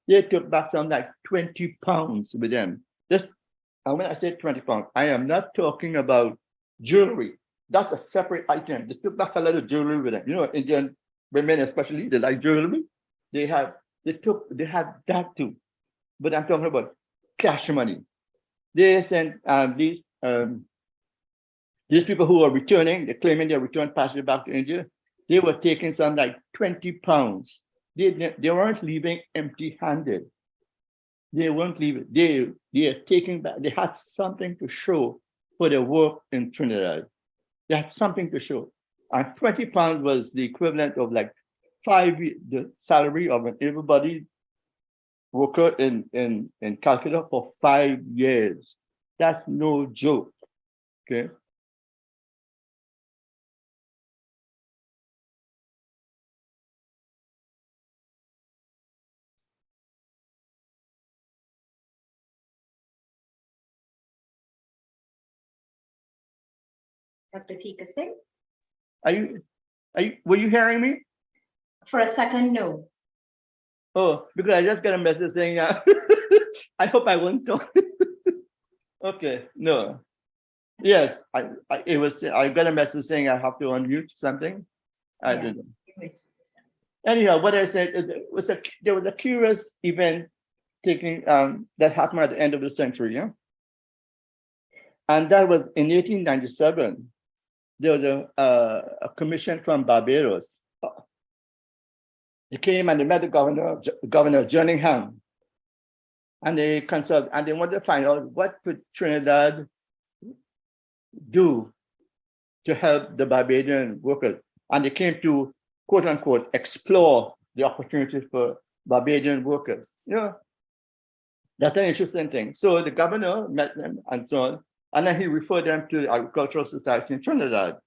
[SPEAKER 7] They took back something like £20 with them. And when I say £20, I am not talking about jewelry. That's a separate item. They took back a lot of jewelry with them. You know, Indian women especially, they like jewelry. They have that too. But I'm talking about cash money. They sent these people who are returning, they're claiming their return passage back to India. They were taking something like £20. They weren't leaving empty-handed. They weren't leaving. They are taking back. They had something to show for their work in Trinidad. They had something to show. And £20 was the equivalent of like the salary of an able-bodied worker in Calcutta for 5 years. That's no joke. Okay.
[SPEAKER 1] Dr. Tika Singh?
[SPEAKER 7] Were you hearing me?
[SPEAKER 1] For a second, no.
[SPEAKER 7] Oh, because I just got a message saying, I hope I won't talk. Okay, no. Yes, I got a message saying I have to unmute something. I
[SPEAKER 1] Yeah.
[SPEAKER 7] didn't. Anyhow, what I said is there was a curious event taking that happened at the end of the century, yeah. And that was in 1897. There was a commission from Barbados. They came and they met the Governor Jerningham, and they consulted and they wanted to find out what could Trinidad do to help the Barbadian workers. And they came to, quote unquote, explore the opportunities for Barbadian workers. Yeah, that's an interesting thing. So the governor met them and so on, and then he referred them to the Agricultural Society in Trinidad.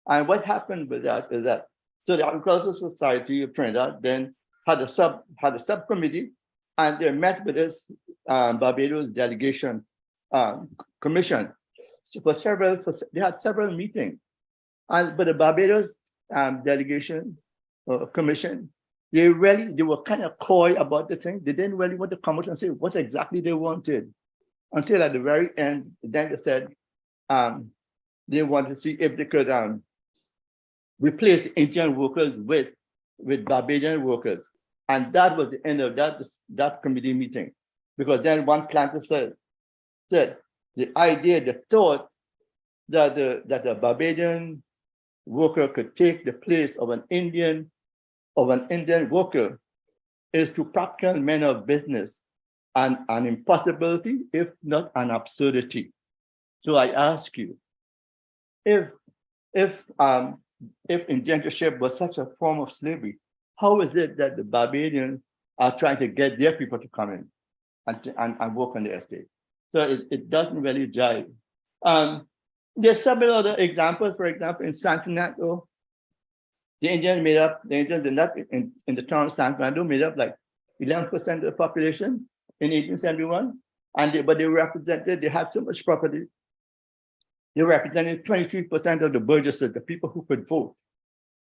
[SPEAKER 7] And what happened with that is that, so the Agricultural Society of Trinidad then had a subcommittee, and they met with this Barbados delegation commission. So they had several meetings, but the Barbados delegation commission, they were kind of coy about the thing. They didn't really want to come out and say what exactly they wanted, until at the very end, then they said they wanted to see if they could replace the Indian workers with Barbadian workers. And that was the end of that committee meeting, because then one planter said the idea, the thought that a Barbadian worker could take the place of an Indian worker is to practical men of business and an impossibility, if not an absurdity. So I ask you, if indentureship was such a form of slavery, how is it that the Barbadians are trying to get their people to come in and work on the estate? So it doesn't really jive. There's several other examples. For example, in San Fernando, the Indians in the town of San Fernando made up like 11% of the population in 1871. But they represented, they had so much property. They represented 23% of the burgesses, the people who could vote.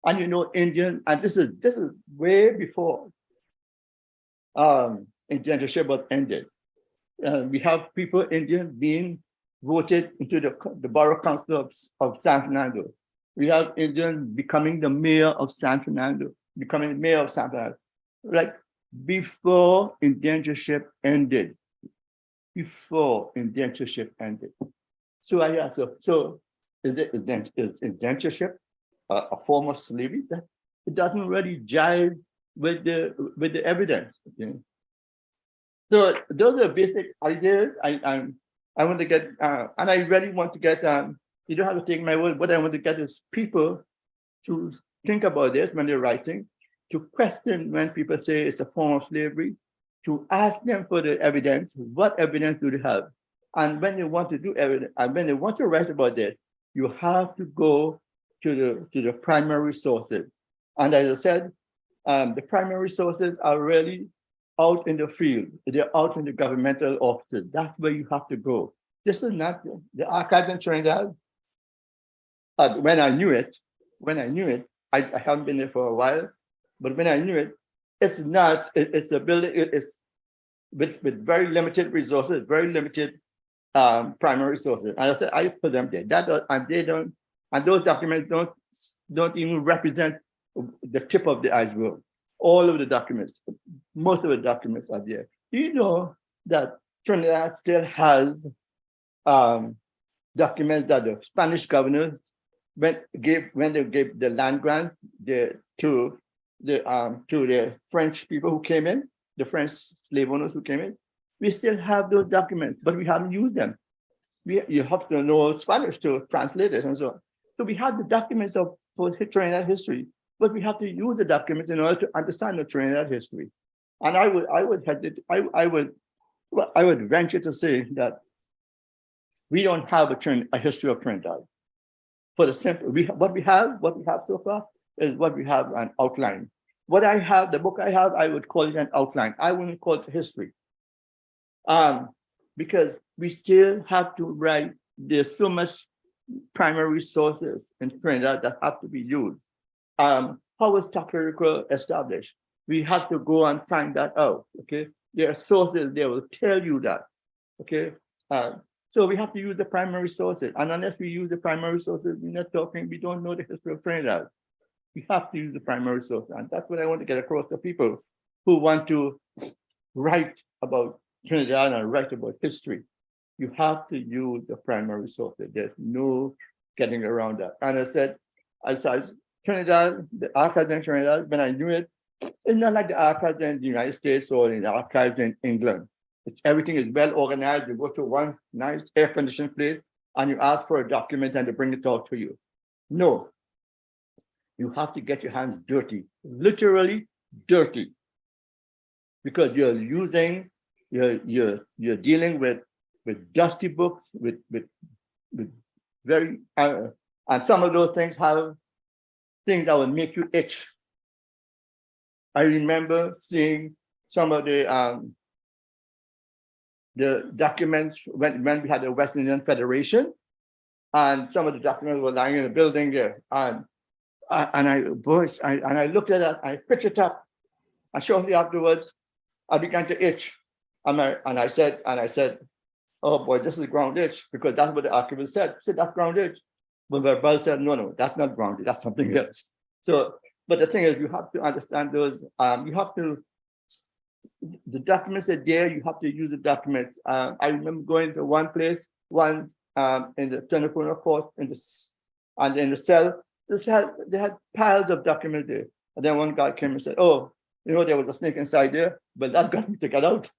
[SPEAKER 7] And you know, Indian, and this is way before indentureship was ended. We have people, Indian, being voted into the borough council of San Fernando. We have Indians becoming the mayor of San Fernando, like before indentureship ended. So I ask, so is indentureship a form of slavery? That it doesn't really jive with the evidence. Okay? So those are basic ideas. I want to get, and I really want to get. You don't have to take my word. What I want to get is people to think about this when they're writing, to question when people say it's a form of slavery, to ask them for the evidence. What evidence do they have? And when they want to do evidence, and when they want to write about this, you have to go to the primary sources. And as I said, the primary sources are really out in the field. They're out in the governmental offices. That's where you have to go. This is not the archive in Trinidad. When I knew it, I haven't been there for a while, but when I knew it, it's a building, it's with very limited resources, very limited primary sources. And I said, I put them there. And those documents don't even represent the tip of the iceberg. All of the documents, most of the documents are there. Do you know that Trinidad still has documents that the Spanish governors when they gave the land grant to the French people who came in, the French slave owners who came in? We still have those documents, but we haven't used them. You have to know Spanish to translate it and so on. So we have the documents for Trinidad history, but we have to use the documents in order to understand the Trinidad history. And I would venture to say that we don't have a history of Trinidad. For the simple, what we have so far is what we have, an outline. What I have, the book I have, I would call it an outline. I wouldn't call it history. Because we still have to write. There's so much primary sources in Trinidad that have to be used. How was HARRICHARAN established? We have to go and find that out. Okay, there are sources that will tell you that. Okay, So we have to use the primary sources. And unless we use the primary sources, we're not talking, we don't know the history of Trinidad. We have to use the primary source. And that's what I want to get across to people who want to write about Trinidad and write about history. You have to use the primary sources. There's no getting around that. And I said, Trinidad, the archives in Trinidad, when I knew it, it's not like the archives in the United States or in the archives in England. Everything is well organized. You go to one nice air-conditioned place and you ask for a document and they bring it out to you. No, you have to get your hands dirty, literally dirty, because you're dealing with dusty books, with very, and some of those things have things that will make you itch. I remember seeing some of the documents when we had the West Indian Federation, and some of the documents were lying in the building there. And I looked at that, I picked it up, and shortly afterwards, I began to itch. And I said, oh boy, this is ground itch, because that's what the archivist said. I said, that's ground itch. But my brother said, no, that's not ground itch, that's something else. So, but the thing is, you have to understand those, you have to, the documents are there, you have to use the documents. I remember going to one place, in the Tenafuna Fort, in the cell, they had piles of documents there. And then one guy came and said, oh, there was a snake inside there, but that got me to get out.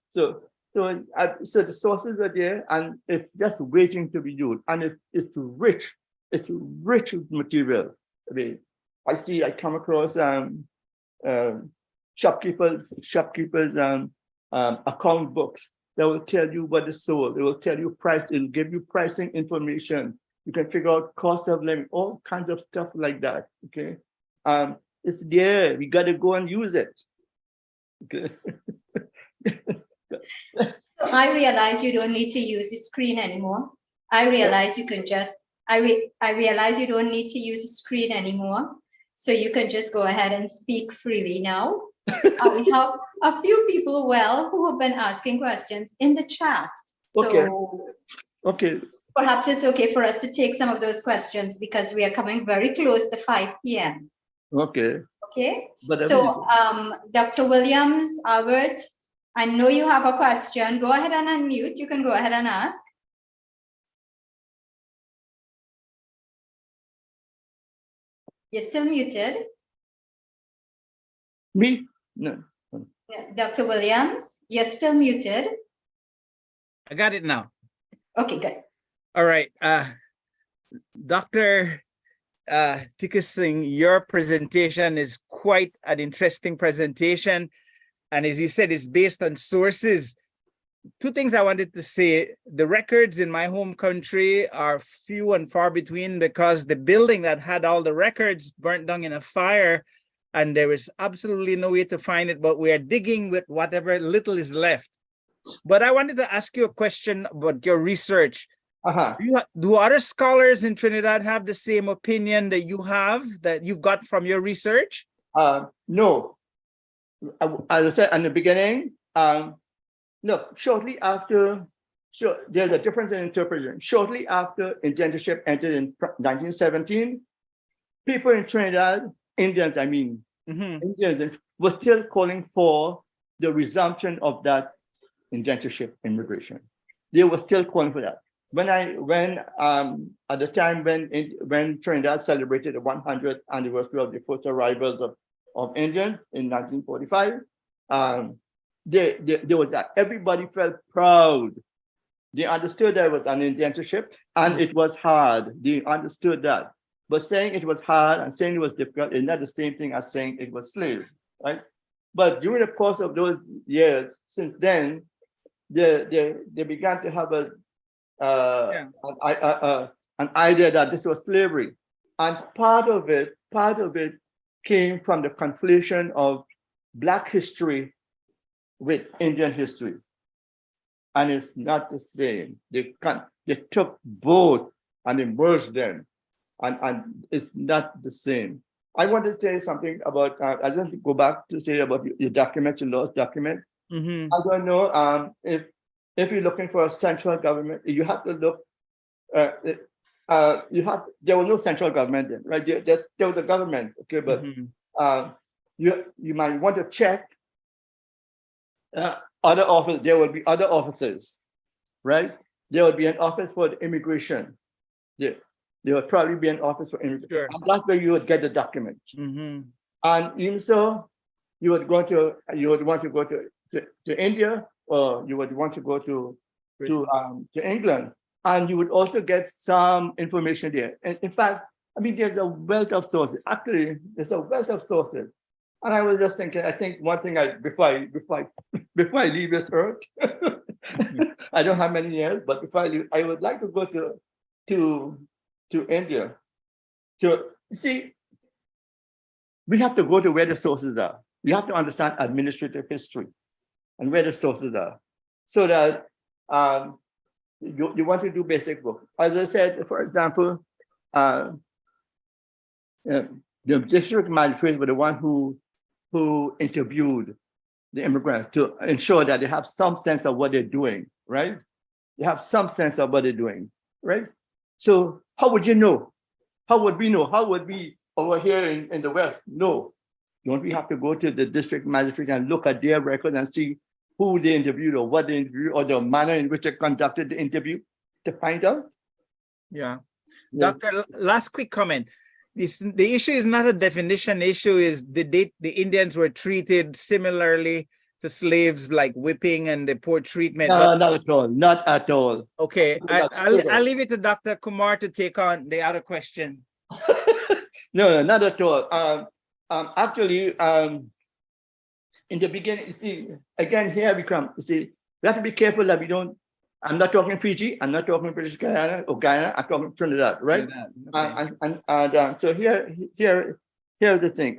[SPEAKER 7] So the sources are there, and it's just waiting to be used. And it's rich with material. I mean, I come across shopkeepers account books that will tell you what is sold. It will tell you price. It will give you pricing information. You can figure out cost of living, all kinds of stuff like that. Okay, it's there. We got to go and use it. Okay.
[SPEAKER 1] So I realize you don't need to use the screen anymore. I realize you can just. I realize you don't need to use the screen anymore. So you can just go ahead and speak freely now. We have a few people, who have been asking questions in the chat. So
[SPEAKER 7] okay.
[SPEAKER 1] Perhaps it's okay for us to take some of those questions because we are coming very close to 5 p.m.
[SPEAKER 7] Okay.
[SPEAKER 1] Okay. So, Dr. Williams, Albert, I know you have a question. Go ahead and unmute. You can go ahead and ask. You're still muted.
[SPEAKER 7] Me? No.
[SPEAKER 1] Dr. Williams, you're still muted.
[SPEAKER 5] I got it now.
[SPEAKER 1] Okay, good.
[SPEAKER 5] All right. Dr. Tikasing, your presentation is quite an interesting presentation. And as you said, it's based on sources. Two things I wanted to say. The records in my home country are few and far between because the building that had all the records burnt down in a fire and there is absolutely no way to find it, but we are digging with whatever little is left. But I wanted to ask you a question about your research. Do other scholars in Trinidad have the same opinion that you have, that you've got from your research?
[SPEAKER 7] No. As I said in the beginning, no, shortly after, there's a difference in interpretation. Shortly after indentureship entered in 1917, people in Trinidad, Indians, Indians were still calling for the resumption of that indentureship immigration. They were still calling for that. At the time when Trinidad celebrated the 100th anniversary of the first arrivals of Indians in 1945, there was that. Everybody felt proud. They understood that it was an indentureship and it was hard. They understood that. But saying it was hard and saying it was difficult is not the same thing as saying it was slave, right? But during the course of those years, since then, they began to have an idea that this was slavery. And part of it came from the conflation of Black history with Indian history. And it's not the same. They took both and they merged them. And it's not the same. I want to say something about, I just go back to say about your document, your lost document. I don't know if if you're looking for a central government, you have to look. There was no central government then, right? There was a government, okay, but you might want to check other offices. There will be other offices, right? There will be an office for the immigration. There will probably be an office for immigration.
[SPEAKER 5] Sure.
[SPEAKER 7] And that's where you would get the documents. And even so, you would want to go to India, or you would want to go to England, and you would also get some information there. And in fact, I mean, there's a wealth of sources. Actually, there's a wealth of sources. And I was just thinking, I think one thing before I leave this earth, I don't have many years, but before I leave, I would like to go to India. So you see, we have to go to where the sources are. We have to understand administrative history and where the sources are, so that you want to do basic work. As I said, for example, the district magistrates were the one who interviewed the immigrants to ensure that they have some sense of what they're doing, right? They have some sense of what they're doing, right? So how would you know? How would we know? How would we over here in the West know? Don't we have to go to the district magistrate and look at their records and see who they interviewed or what they interviewed or the manner in which they conducted the interview to find out?
[SPEAKER 5] Yeah. Doctor, last quick comment. The issue is not a definition issue, is the Indians were treated similarly to slaves, like whipping and the poor treatment.
[SPEAKER 7] No, not at all. Not at all.
[SPEAKER 5] Okay, I'll leave it to Dr. Kumar to take on the other question.
[SPEAKER 7] No, not at all. Actually, in the beginning, you see, again, here we come. You see, we have to be careful that we don't. I'm not talking Fiji. I'm not talking British Guyana or Guyana. I'm talking Trinidad, right? Trinidad. Okay. And so here's the thing.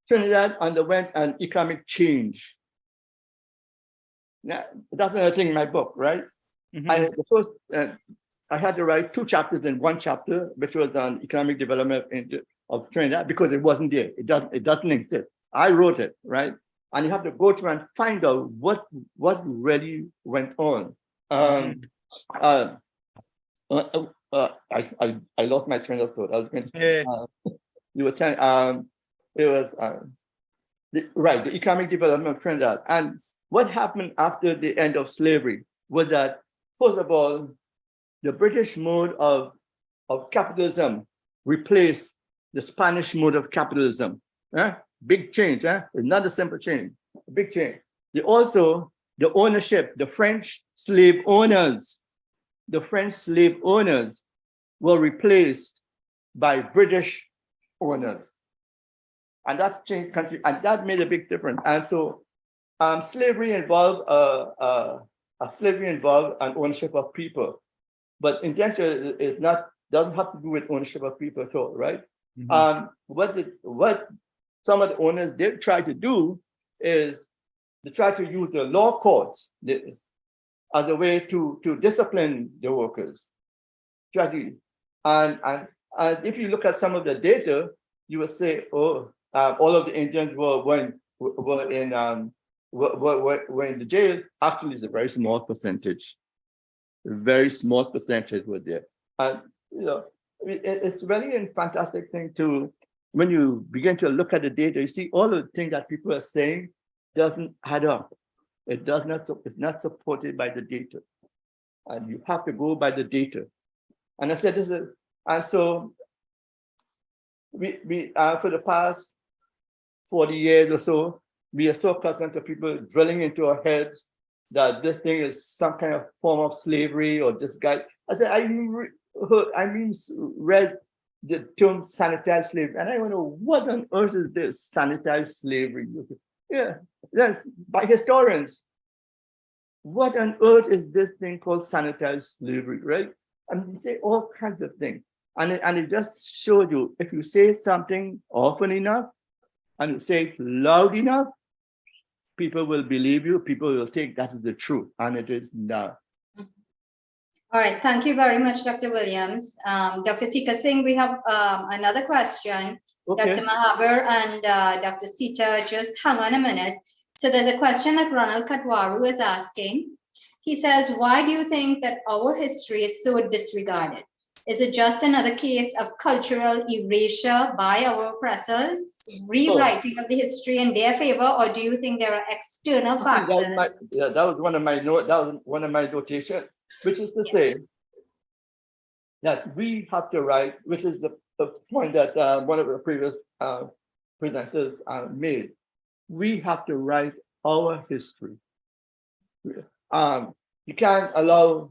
[SPEAKER 7] Trinidad underwent an economic change. Now, that's another thing in my book, right? I had to write 2 chapters in 1 chapter, which was on economic development of Trinidad, because it wasn't there. It doesn't exist. I wrote it, right? And you have to go through and find out what really went on. I lost my train of thought. I was going to, you were telling, it was the economic development of Trinidad. And what happened after the end of slavery was that, first of all, the British mode of capitalism replaced the Spanish mode of capitalism. Big change, it's not a simple change, a big change. Also, the ownership, the French slave owners were replaced by British owners. And that changed country, and that made a big difference. And so slavery involved an ownership of people. But indenture doesn't have to do with ownership of people at all, right? What some of the owners did try to do is they try to use the law courts as a way to discipline the workers. And if you look at some of the data, you would say, all of the Indians were in the jail. Actually, it's a very small percentage. A very small percentage were there. And it's really a fantastic thing to, when you begin to look at the data, you see all the things that people are saying doesn't add up. It's not supported by the data. And you have to go by the data. And I said, and so we for the past 40 years or so, we are so accustomed to people drilling into our heads that this thing is some kind of form of slavery, or this guy. I said, read the term sanitized slavery, and I want to know, what on earth is this sanitized slavery? Yeah, that's by historians. What on earth is this thing called sanitized slavery, right? I mean, you say all kinds of things. And it just showed you, if you say something often enough and you say it loud enough, people will believe you, people will think that is the truth, and it is not.
[SPEAKER 1] All right, thank you very much, Dr. Williams. Dr. Tika Singh, we have another question. Okay. Dr. Mahaber and Dr. Sita, just hang on a minute. So there's a question that Ronald Katwaru is asking. He says, why do you think that our history is so disregarded? Is it just another case of cultural erasure by our oppressors, rewriting of the history in their favor, or do you think there are external factors?
[SPEAKER 7] That was one of my notation, which is to say that we have to write, which is the point that one of the previous presenters made. We have to write our history. You can't allow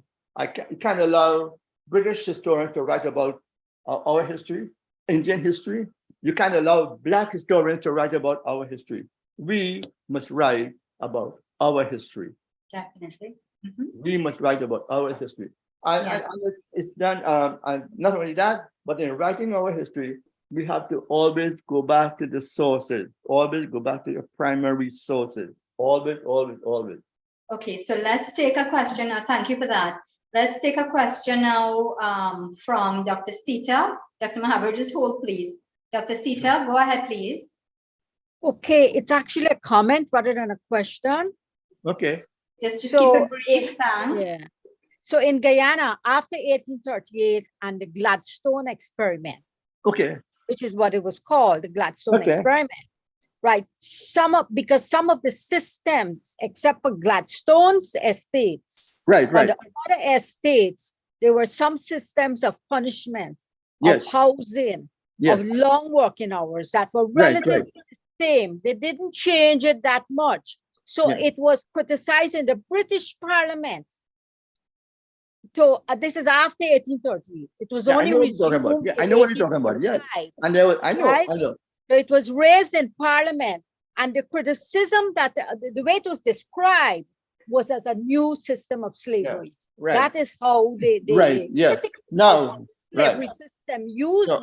[SPEAKER 7] British historians to write about our history, Indian history. You can't allow Black historians to write about our history. We must write about our history.
[SPEAKER 1] Definitely.
[SPEAKER 7] We must write about our history. And it's done, and not only that, but in writing our history, we have to always go back to the sources, always go back to the primary sources, always, always, always.
[SPEAKER 1] Okay, so let's take a question now. Thank you for that. Let's take a question now from Dr. Sita. Dr. Mahaber, just hold, please. Dr. Sita, go ahead, please.
[SPEAKER 8] Okay, it's actually a comment rather than a question.
[SPEAKER 7] Okay.
[SPEAKER 1] Just keep it brief, thanks.
[SPEAKER 8] Yeah. So in Guyana, after 1838 and the Gladstone experiment,
[SPEAKER 7] okay,
[SPEAKER 8] which is what it was called, the Gladstone experiment, right? Because some of the systems, except for Gladstone's estates,
[SPEAKER 7] right.
[SPEAKER 8] On the other estates, there were some systems of punishment, of housing, of long working hours that were relatively the same. They didn't change it that much. So it was criticized in the British Parliament. So this is after 1838. It was only resumed.
[SPEAKER 7] I know what you're talking about. Yeah, I know.
[SPEAKER 8] So it was raised in Parliament, and the criticism that the way it was described was as a new system of slavery.
[SPEAKER 7] Right.
[SPEAKER 8] That is how they
[SPEAKER 7] now
[SPEAKER 8] slavery system used as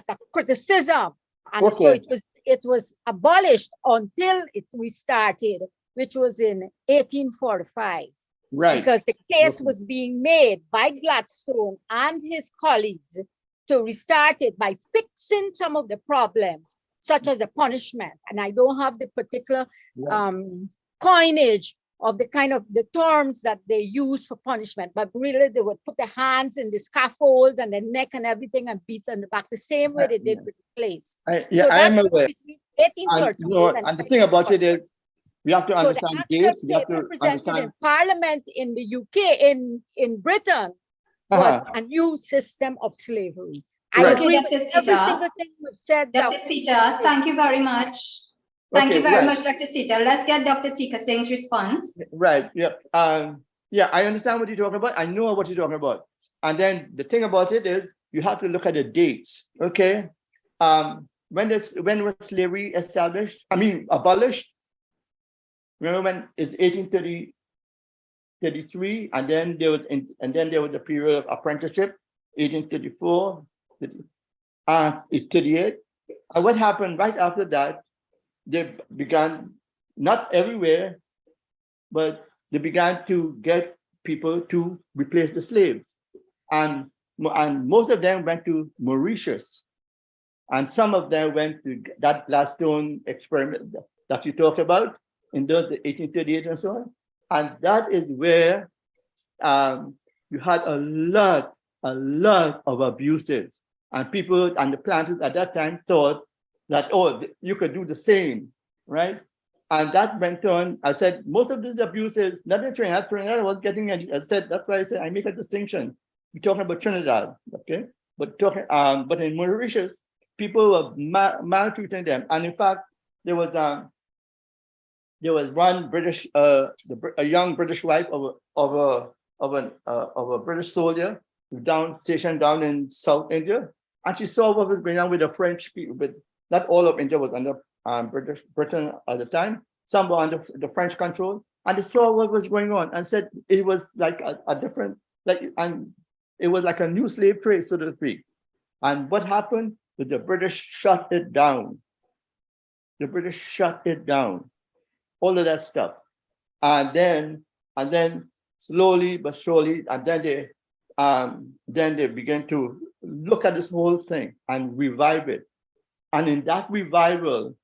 [SPEAKER 8] a criticism, and so it was abolished until it restarted, which was in 1845.
[SPEAKER 7] Right.
[SPEAKER 8] Because the case was being made by Gladstone and his colleagues to restart it by fixing some of the problems, such as the punishment. And I don't have the particular coinage of the kind of the terms that they use for punishment, but really they would put the hands in the scaffold and the neck and everything and beat on the back the same way they did with the plates.
[SPEAKER 7] I am aware.
[SPEAKER 8] 1838
[SPEAKER 7] and the thing about it is, we have to understand dates. We have to
[SPEAKER 8] understand. In Parliament in the UK, in Britain, was a new system of slavery. I agree with every single thing you've said.
[SPEAKER 1] Dr. Sita, thank you very much. Thank you very much, Dr. Sita. Let's get Dr. Tika Singh's response.
[SPEAKER 7] Right. Yeah. I understand what you're talking about. I know what you're talking about. And then the thing about it is, you have to look at the dates. Okay. When was slavery abolished? Remember when it's 1833, and then there was the period of apprenticeship, 1834, 38. And what happened right after that? They began, not everywhere, but they began to get people to replace the slaves, and most of them went to Mauritius, and some of them went to that Gladstone experiment that you talked about in the 1838 and so on. And that is where you had a lot of abuses, and people and the planters at that time thought that, oh, you could do the same, right? And that went on. I said, most of these abuses, not in Trinidad. Trinidad was getting, I said, that's why I said I make a distinction. We're talking about Trinidad, okay? But in Mauritius, people were maltreating them. And in fact, there was one British, a young British wife of a British soldier stationed down in South India, and she saw what was going on with the French people. But not all of India was under Britain at the time. Some were under the French control, and they saw what was going on and said it was like a different, and it was like a new slave trade, so to speak. And what happened was the British shut it down. The British shut it down. All of that stuff, and then slowly but surely, and then they began to look at this whole thing and revive it. And in that revival,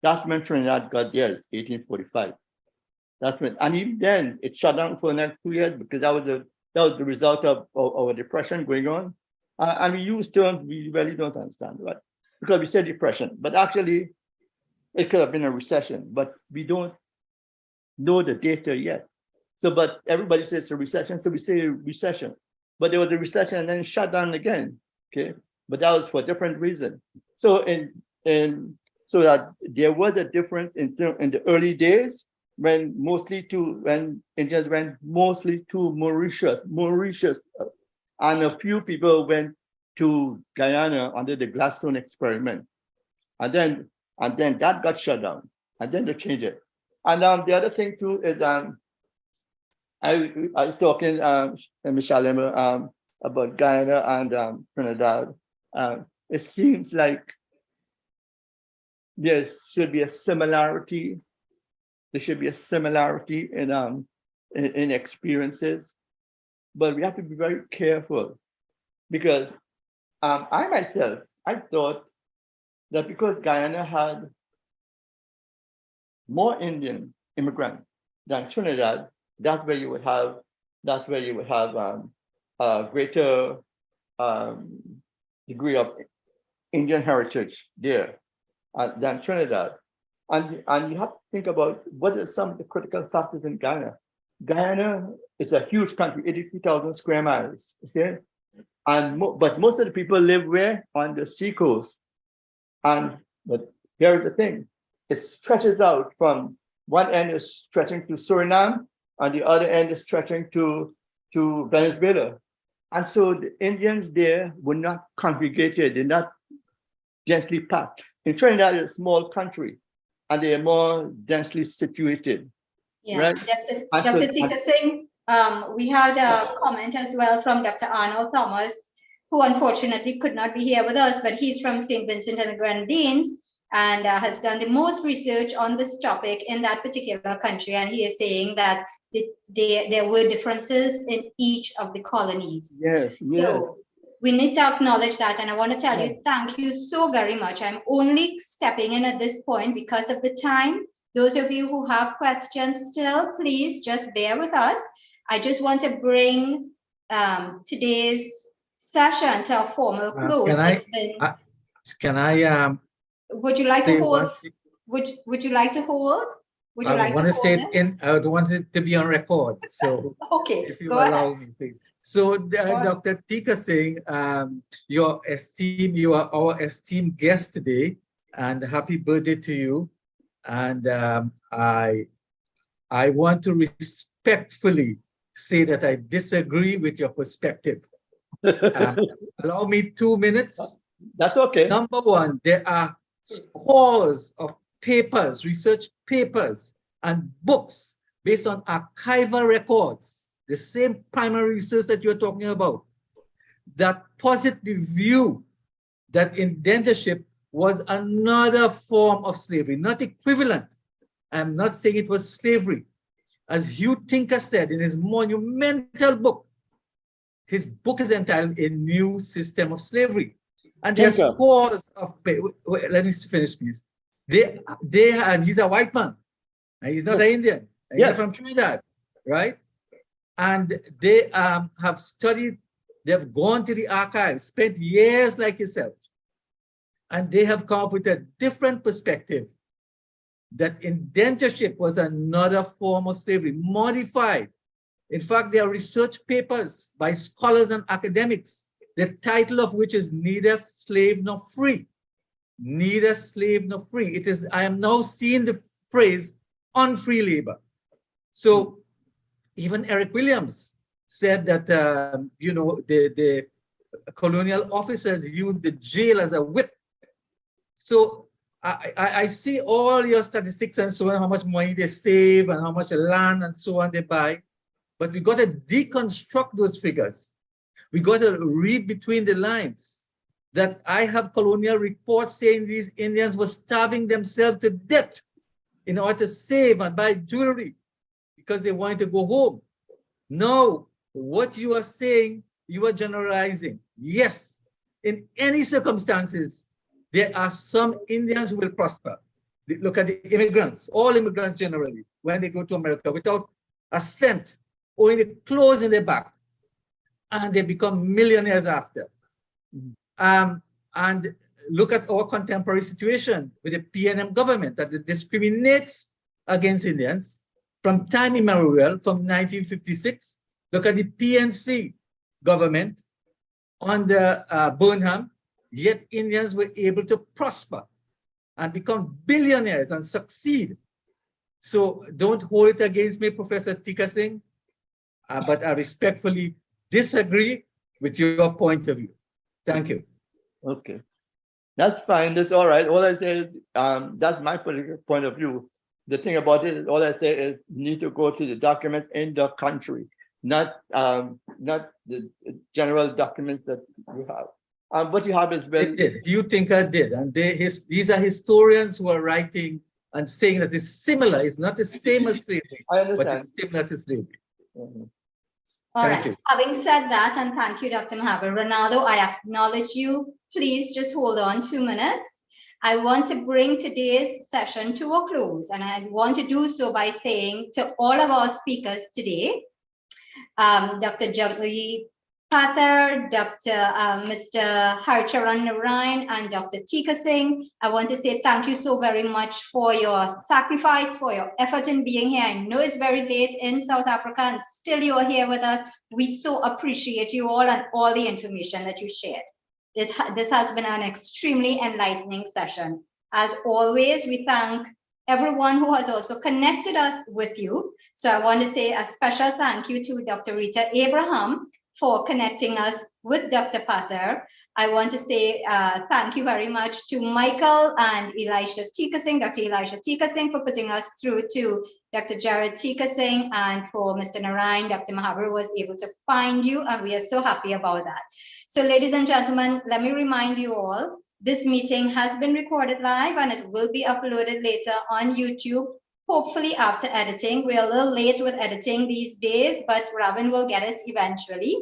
[SPEAKER 7] That's when Trinidad got theirs, 1845. That's when, and even then it shut down for the next 2 years because that was the result of a depression going on. And we use terms we really don't understand, right? Because we say depression, but actually it could have been a recession, but we don't know the data yet. So, but everybody says it's a recession, so we say recession. But there was a recession and then it shut down again, okay? But that was for a different reason. So so that there was a difference in the early days when Indians went mostly to Mauritius, and a few people went to Guyana under the Gladstone experiment, and then that got shut down, and then they changed it. And the other thing too is I was talking Michelle about Guyana and Trinidad. It seems like there should be a similarity. There should be a similarity in experiences, but we have to be very careful because I myself, I thought that because Guyana had more Indian immigrants than Trinidad, that's where you would have a greater degree of Indian heritage there than Trinidad. And you have to think about what are some of the critical factors in Guyana. Guyana is a huge country, 83,000 square miles, okay? But most of the people live where? On the seacoast. But here's the thing, it stretches out from one end is stretching to Suriname, and the other end is stretching to Venezuela. And so the Indians there were not congregated, they're not densely packed. In Trinidad, it's a small country, and they are more densely situated.
[SPEAKER 1] Yeah,
[SPEAKER 7] right?
[SPEAKER 1] Dr. Tika Singh, we had a comment as well from Dr. Arnold Thomas, who unfortunately could not be here with us, but he's from St. Vincent and the Grenadines and has done the most research on this topic in that particular country. And he is saying that there were differences in each of the colonies.
[SPEAKER 7] Yes.
[SPEAKER 1] So we need to acknowledge that. And I want to tell you, thank you so very much. I'm only stepping in at this point because of the time. Those of you who have questions still, please just bear with us. I just want to bring today's session to a formal close. Would you like to hold? Would you like to hold? Would you like to hold it?
[SPEAKER 4] I would want it to be on record. So
[SPEAKER 1] okay,
[SPEAKER 4] if you allow me, please. So Dr. Tika Singh, you are our esteemed guest today, and happy birthday to you. And I want to respectfully say that I disagree with your perspective. Allow me 2 minutes.
[SPEAKER 7] That's okay.
[SPEAKER 4] Number one, there are scores of papers, research papers, and books based on archival records, the same primary research that you're talking about, that posit the view that indentureship was another form of slavery, not equivalent. I'm not saying it was slavery. As Hugh Tinker said in his monumental book, his book is entitled A New System of Slavery. And there's scores of, let me finish, please. And he's a white man, and he's not an Indian. He's from Trinidad, right? And they have studied, they've gone to the archives, spent years like yourself, and they have come up with a different perspective that indentureship was another form of slavery, modified. In fact, there are research papers by scholars and academics, the title of which is Neither Slave Nor Free. Neither slave nor free. It is, I am now seeing the phrase unfree labor. So even Eric Williams said that, the colonial officers used the jail as a whip. So I see all your statistics and so on, how much money they save and how much land and so on they buy. But we got to deconstruct those figures. We got to read between the lines that I have colonial reports saying these Indians were starving themselves to death in order to save and buy jewelry because they wanted to go home. No, what you are saying, you are generalizing. Yes, in any circumstances, there are some Indians who will prosper. Look at the immigrants, all immigrants generally, when they go to America without a cent, only the clothes in their back, and they become millionaires after. And look at our contemporary situation with the PNM government that discriminates against Indians from time immemorial, from 1956. Look at the PNC government under Burnham, yet Indians were able to prosper and become billionaires and succeed. So don't hold it against me, Professor Tika Singh, but I respectfully disagree with your point of view. Thank you.
[SPEAKER 7] Okay, that's fine. That's all right. All I say is that's my political point of view. The thing about it is, all I say is you need to go to the documents in the country, not the general documents that you have. What you have is very.
[SPEAKER 4] It did. You think I did, and these are historians who are writing and saying that it's similar. It's not the same as slavery,
[SPEAKER 7] I understand.
[SPEAKER 4] but it's similar to slavery.
[SPEAKER 1] All
[SPEAKER 4] Thank
[SPEAKER 1] right.
[SPEAKER 4] you.
[SPEAKER 1] Having said that, and thank you, Dr. Mahaber. Ronaldo, I acknowledge you. Please just hold on 2 minutes. I want to bring today's session to a close, and I want to do so by saying to all of our speakers today, Dr. Jagli Pathar, Mr. HARRICHARAN NARINE, and Dr. Tika Singh, I want to say thank you so very much for your sacrifice, for your effort in being here. I know it's very late in South Africa and still you are here with us. We so appreciate you all and all the information that you shared. This has been an extremely enlightening session. As always, we thank everyone who has also connected us with you. So I want to say a special thank you to Dr. Rita Abraham for connecting us with Dr. Pathar. I want to say thank you very much to Michael and Elisha Tika Singh, Dr. Elisha Tika Singh, for putting us through to Dr. Jared Tika Singh, and for Mr. Narine, Dr. Mahaber was able to find you, and we are so happy about that. So ladies and gentlemen, let me remind you all, this meeting has been recorded live and it will be uploaded later on YouTube, hopefully after editing. We're a little late with editing these days, but Robin will get it eventually.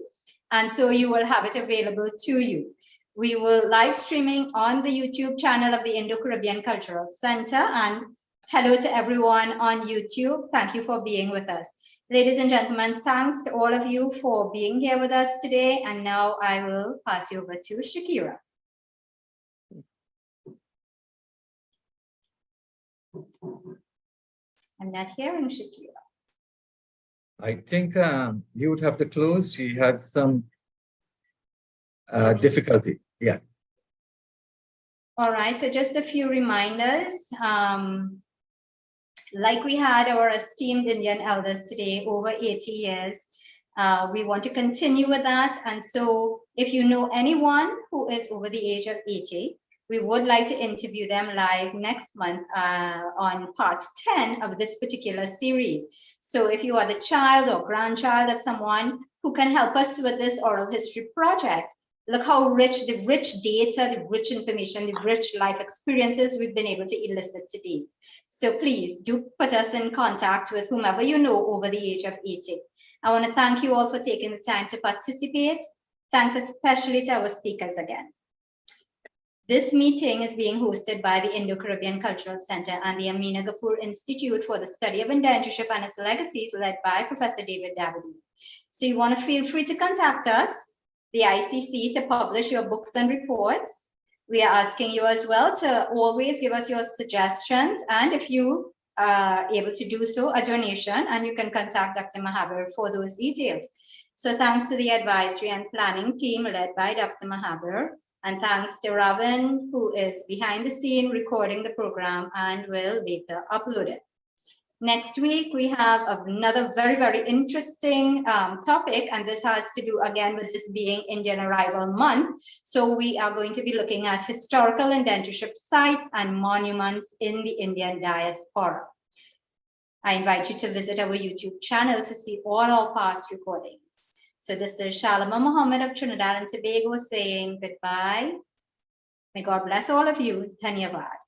[SPEAKER 1] And so you will have it available to you. We will live streaming on the YouTube channel of the Indo-Caribbean Cultural Center. And hello to everyone on YouTube. Thank you for being with us. Ladies and gentlemen, thanks to all of you for being here with us today. And now I will pass you over to Shakira. I'm not hearing Shakira.
[SPEAKER 4] I think you would have to close. She had some difficulty. Yeah.
[SPEAKER 1] All right, so just a few reminders. Like we had our esteemed Indian elders today, over 80 years, we want to continue with that. And so if you know anyone who is over the age of 80, we would like to interview them live next month on part 10 of this particular series. So if you are the child or grandchild of someone who can help us with this oral history project, look how rich, the rich data, the rich information, the rich life experiences we've been able to elicit today. So please do put us in contact with whomever you know over the age of 80. I want to thank you all for taking the time to participate. Thanks especially to our speakers again. This meeting is being hosted by the Indo-Caribbean Cultural Center and the Amina Ghafoor Institute for the Study of Indentureship and its Legacies, led by Professor David Davide. So you want to feel free to contact us, the ICC, to publish your books and reports. We are asking you as well to always give us your suggestions, and if you are able to do so, a donation, and you can contact Dr. Mahaber for those details. So thanks to the advisory and planning team led by Dr. Mahaber, and thanks to Robin, who is behind the scene recording the program and will later upload it. Next week, we have another very, very interesting topic, and this has to do again with this being Indian Arrival Month. So we are going to be looking at historical indentureship sites and monuments in the Indian diaspora. I invite you to visit our YouTube channel to see all our past recordings. So this is Shalama Muhammad of Trinidad and Tobago saying goodbye. May God bless all of you. Dhanyavad.